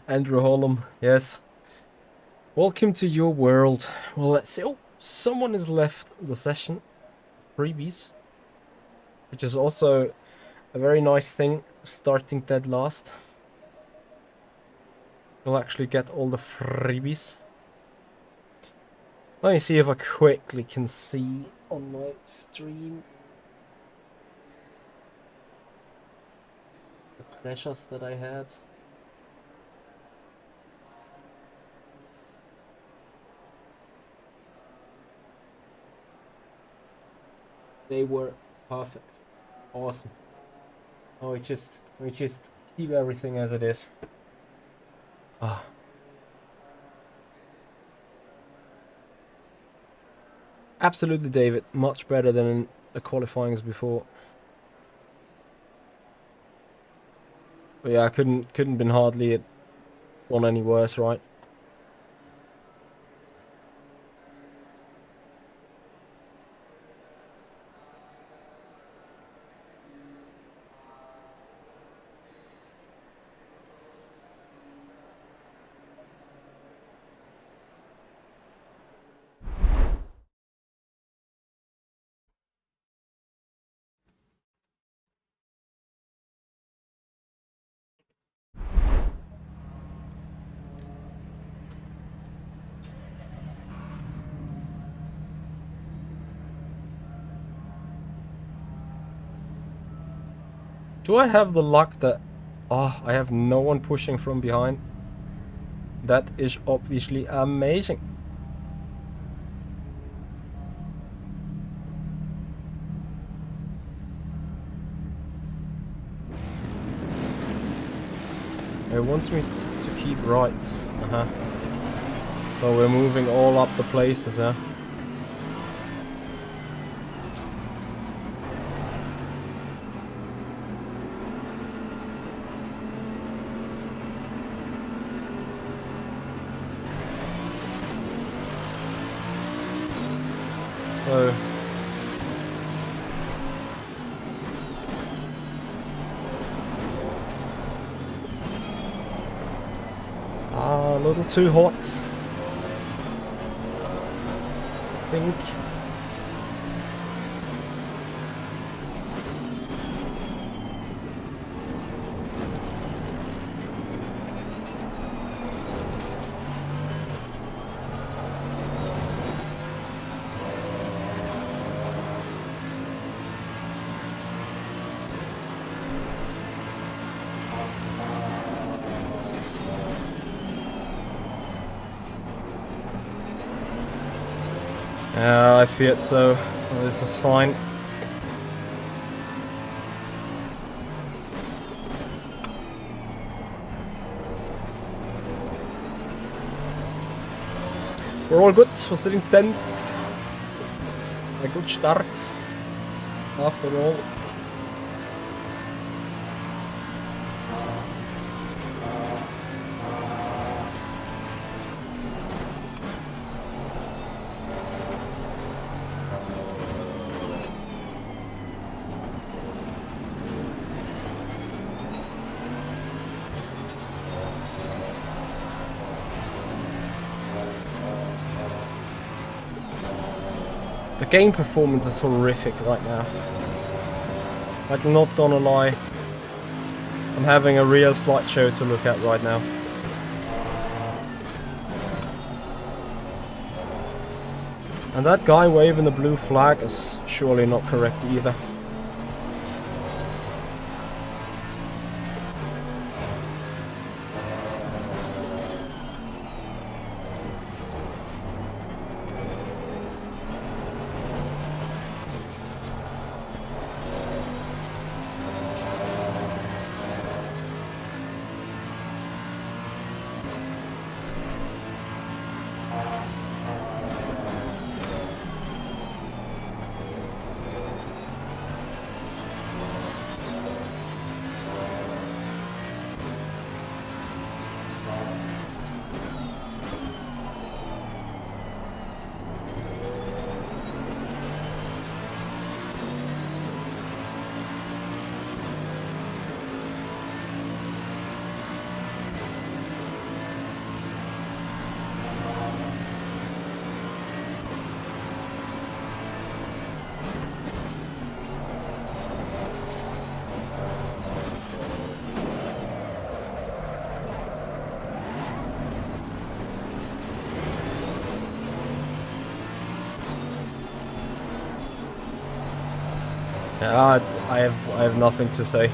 Andrew Holm, yes. Welcome to your world. Well, let's see. Oh, someone has left the session. Freebies. Which is also a very nice thing, starting dead last. You'll actually get all the freebies. Let me see if I quickly can see on my stream the pleasures that I had. They were perfect. Awesome. Oh, we just keep everything as it is. Ah. Absolutely, David. Much better than in the qualifyings before. But yeah, I couldn't been hardly gone any worse, right? Do I have the luck that... Oh, I have no one pushing from behind? That is obviously amazing. It wants me to keep right. So we're moving all up the places, huh? So a little too hot, I think. I feared so. Well, this is fine. We're all good. We're sitting 10th. A good start. After all. The game performance is horrific right now. Like, not gonna lie. I'm having a real slideshow to look at right now. And that guy waving the blue flag is surely not correct either. Yeah, I have nothing to say.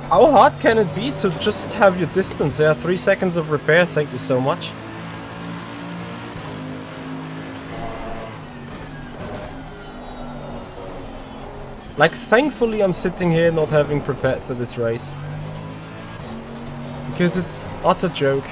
How hard can it be to just have your distance there? 3 seconds of repair, thank you so much. Like, thankfully I'm sitting here not having prepared for this race. Because it's utter joke.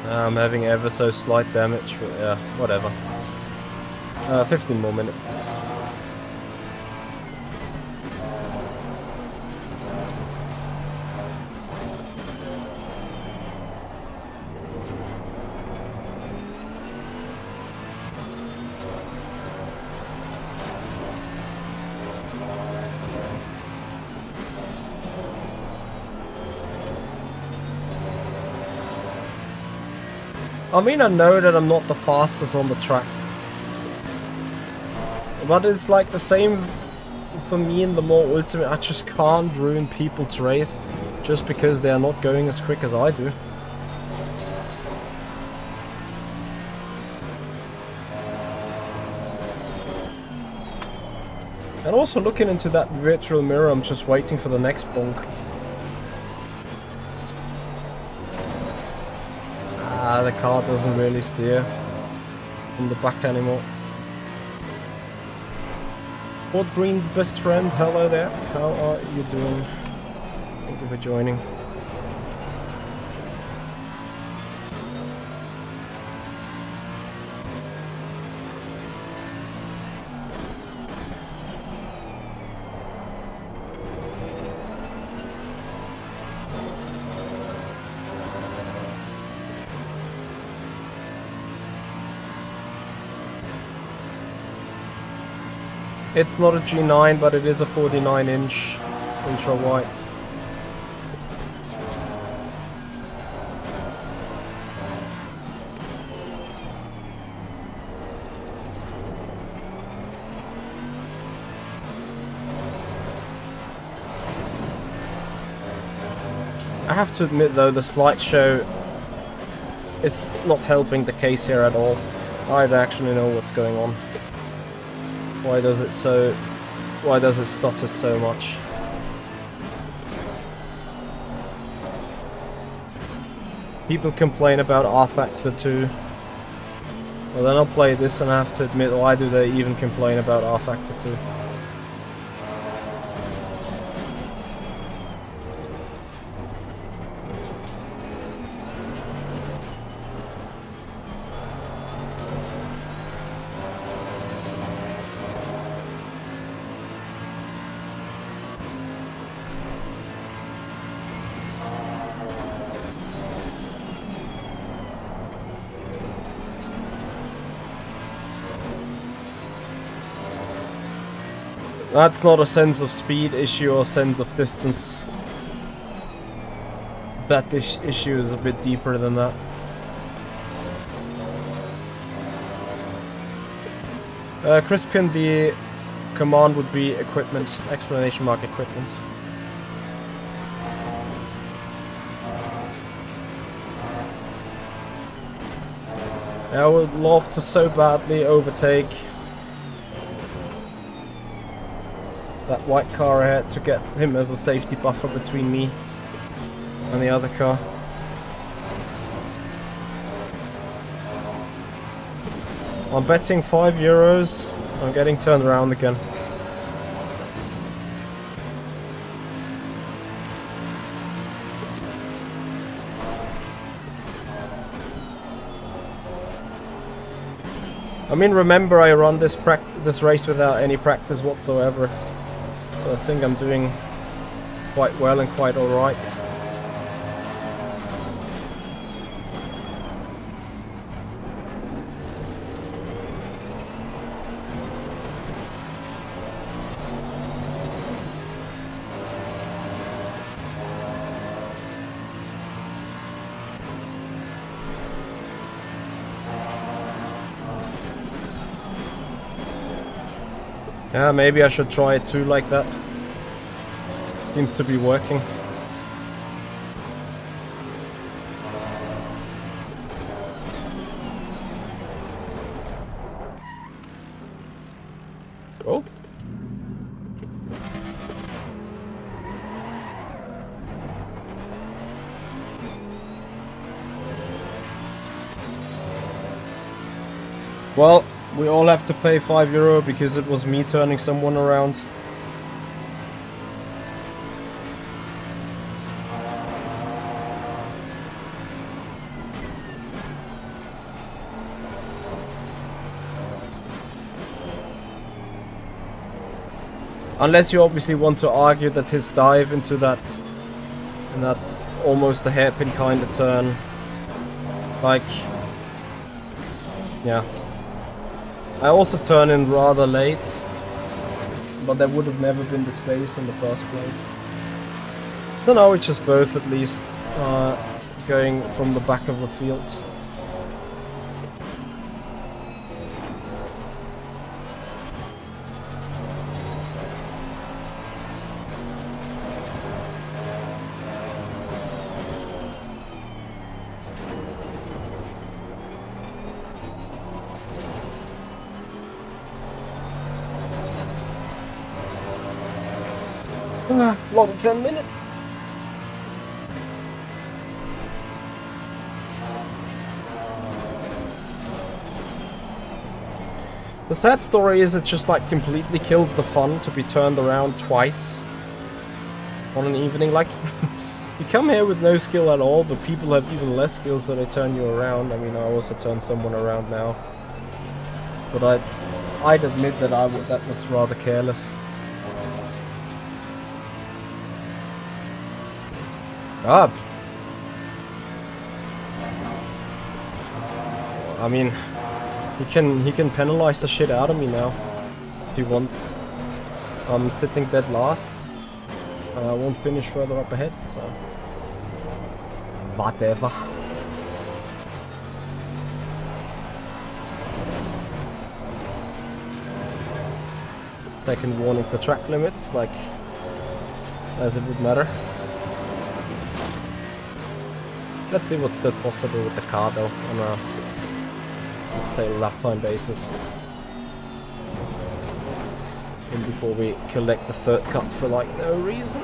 I'm having ever so slight damage, but yeah, whatever. 15 more minutes. I mean, I know that I'm not the fastest on the track. But it's like the same for me in the more ultimate. I just can't ruin people's race just because they are not going as quick as I do. And also looking into that virtual mirror, I'm just waiting for the next bonk. Ah, the car doesn't really steer in the back anymore. Ford Green's best friend, hello there. How are you doing? Thank you for joining. It's not a G9, but it is a 49-inch ultra wide. I have to admit though, the slideshow is not helping the case here at all. I don't actually know what's going on. Why does it stutter so much? People complain about R factor too. Well, then I'll play this and I have to admit, why do they even complain about R factor too? That's not a sense of speed issue or sense of distance. That issue is a bit deeper than that. Crispkin, the command would be equipment, exclamation mark equipment. I would love to so badly overtake that white car ahead to get him as a safety buffer between me and the other car. I'm betting €5. I'm getting turned around again. I mean, remember I run this race without any practice whatsoever. So I think I'm doing quite well and quite alright. Yeah, maybe I should try it too like that. Seems to be working. Oh. Well, we all have to pay €5 because it was me turning someone around. Unless you obviously want to argue that his dive into that almost a hairpin kind of turn, like, yeah. I also turn in rather late, but there would have never been the space in the first place. So now it's just both at least going from the back of the field. Long 10 minutes. The sad story is it just like completely kills the fun to be turned around twice on an evening. Like, you come here with no skill at all, but people have even less skill, so they turn you around. I mean, I also turned someone around now, but I'd admit that that was rather careless. Up. I mean, he can penalize the shit out of me now if he wants. I'm sitting dead last. I won't finish further up ahead, so whatever. Second warning for track limits, like as it would matter. Let's see what's still possible with the car though on a, let's say, lap time basis. And before we collect the third cut for like no reason.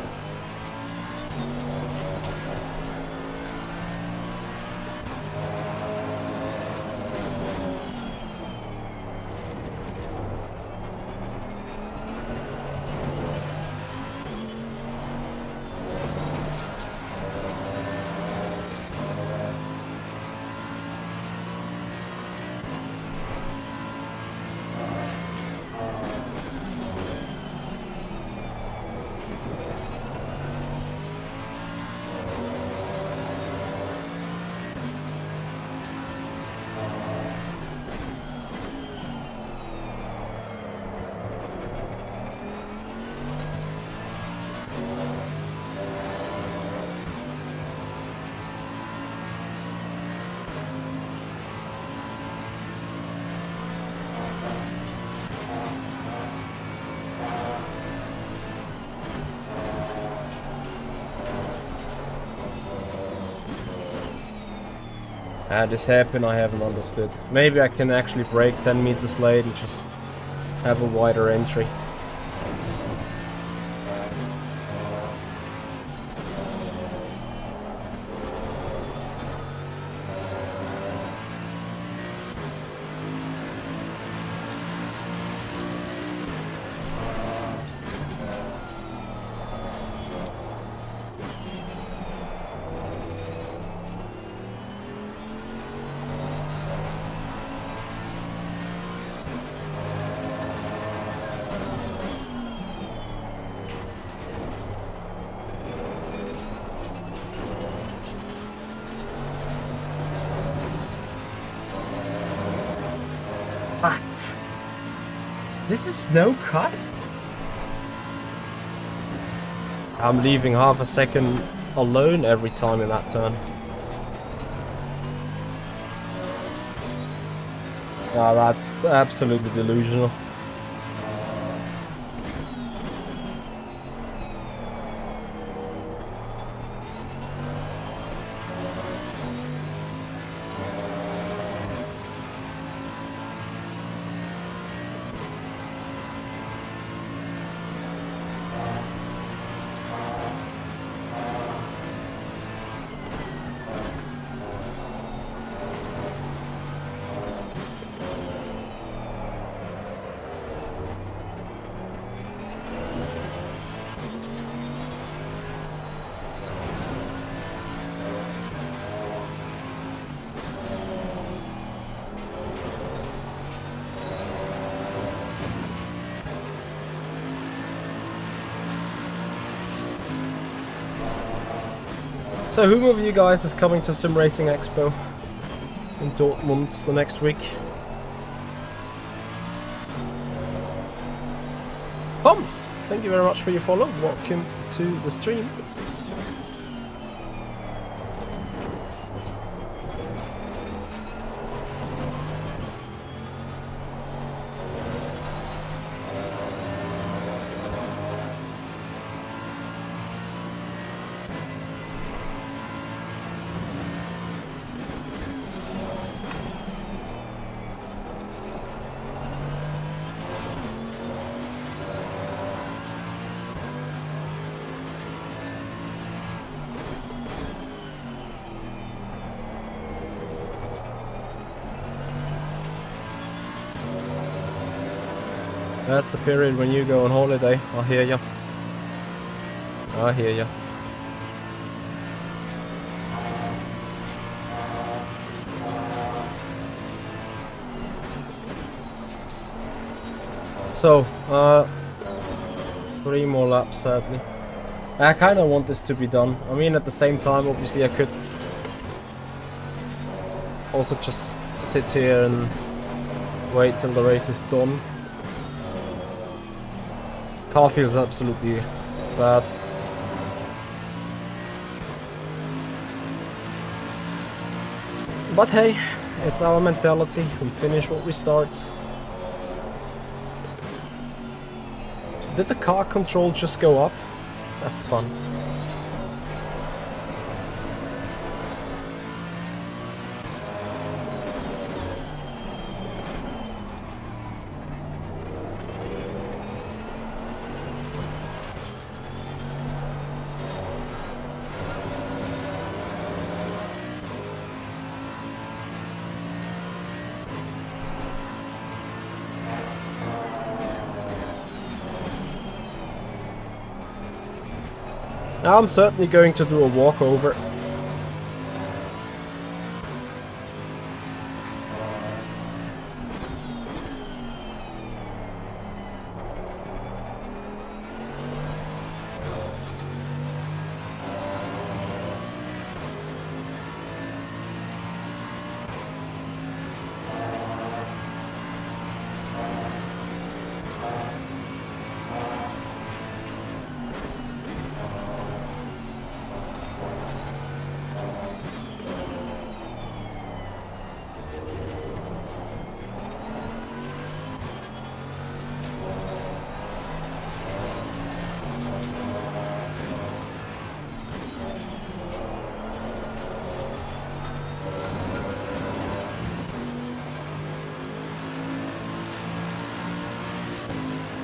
This happened, I haven't understood. Maybe I can actually brake 10 meters late and just have a wider entry. What? This is no cut? I'm leaving half a second alone every time in that turn. Ah, that's absolutely delusional. So who of you guys is coming to Simracing Expo in Dortmund the next week? Poms, thank you very much for your follow. Welcome to the stream. That's the period when you go on holiday. I hear ya. I hear ya. So, 3 more laps, sadly. I kind of want this to be done. I mean, at the same time, obviously, I could also just sit here and wait till the race is done. Car feels absolutely bad. But hey, it's our mentality. We finish what we start. Did the car control just go up? That's fun. I'm certainly going to do a walkover.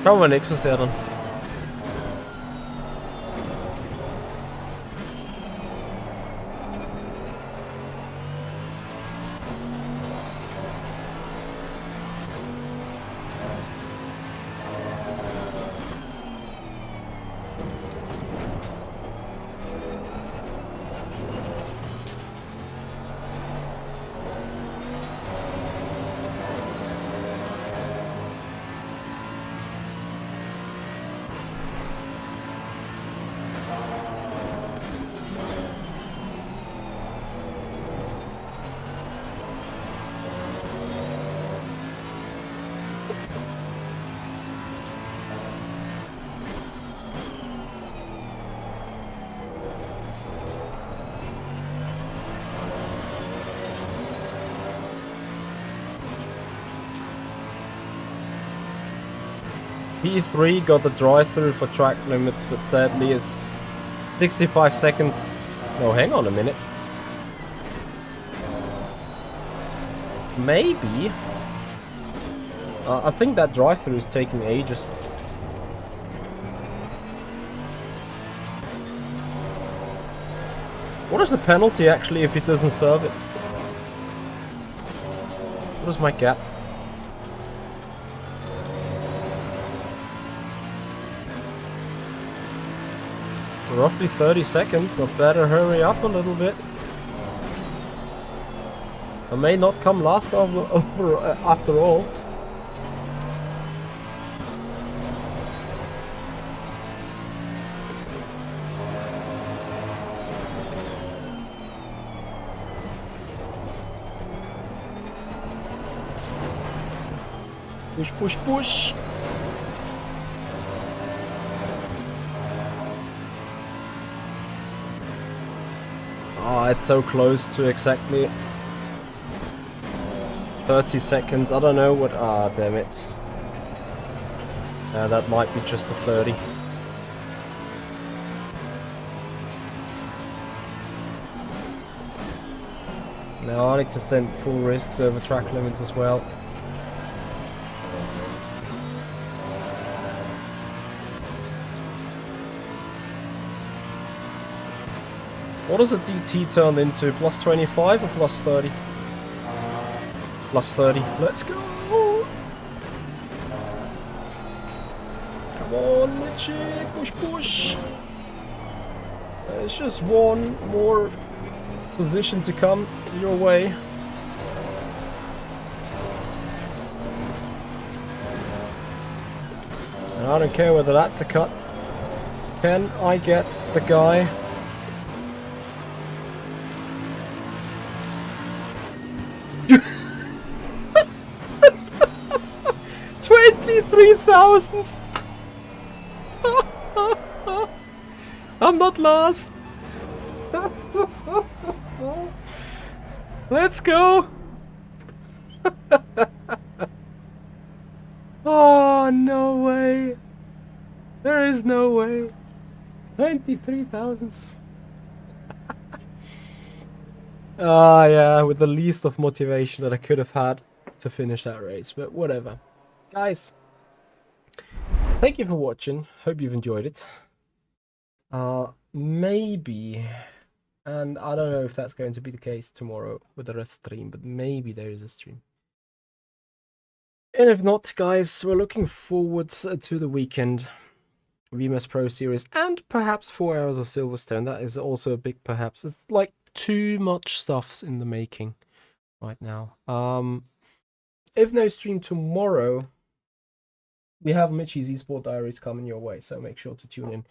Kan man ikke, så ser den. P3 got the drive-through for track limits, but sadly is 65 seconds. No, hang on a minute. Maybe. I think that drive-through is taking ages. What is the penalty actually if he doesn't serve it? What is my gap? Roughly 30 seconds, so better hurry up a little bit. I may not come last after all. Push, push, push! Oh, it's so close to exactly 30 seconds. I don't know what... Ah, damn it. That might be just the 30. Now I need to send full risks over track limits as well. What does a DT turn into? Plus 25 or plus 30? Plus 30. Let's go! Come on, Michi, push, push. It's just one more position to come your way. And I don't care whether that's a cut. Can I get the guy? $23,000. I'm not lost. Let's go. Oh, no way. There is no way. 23,000. Ah, yeah, with the least of motivation that I could have had to finish that race, but whatever. Guys, thank you for watching. Hope you've enjoyed it. Maybe, and I don't know if that's going to be the case tomorrow with the stream, but maybe there is a stream. And if not, guys, we're looking forward to the weekend. VMS Pro Series and perhaps 4 hours of Silverstone. That is also a big perhaps. It's like too much stuff's in the making right now. If no stream tomorrow, we have Michi's Esport Diaries coming your way, so make sure to tune in.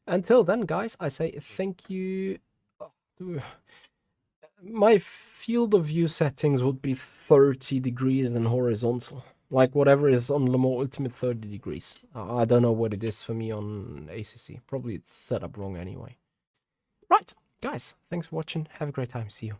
Until then, guys, I say thank you. My field of view settings would be 30 degrees and horizontal. Like whatever is on Le Mans Ultimate 30 degrees. I don't know what it is for me on ACC. Probably it's set up wrong anyway. Right, guys, thanks for watching. Have a great time. See you.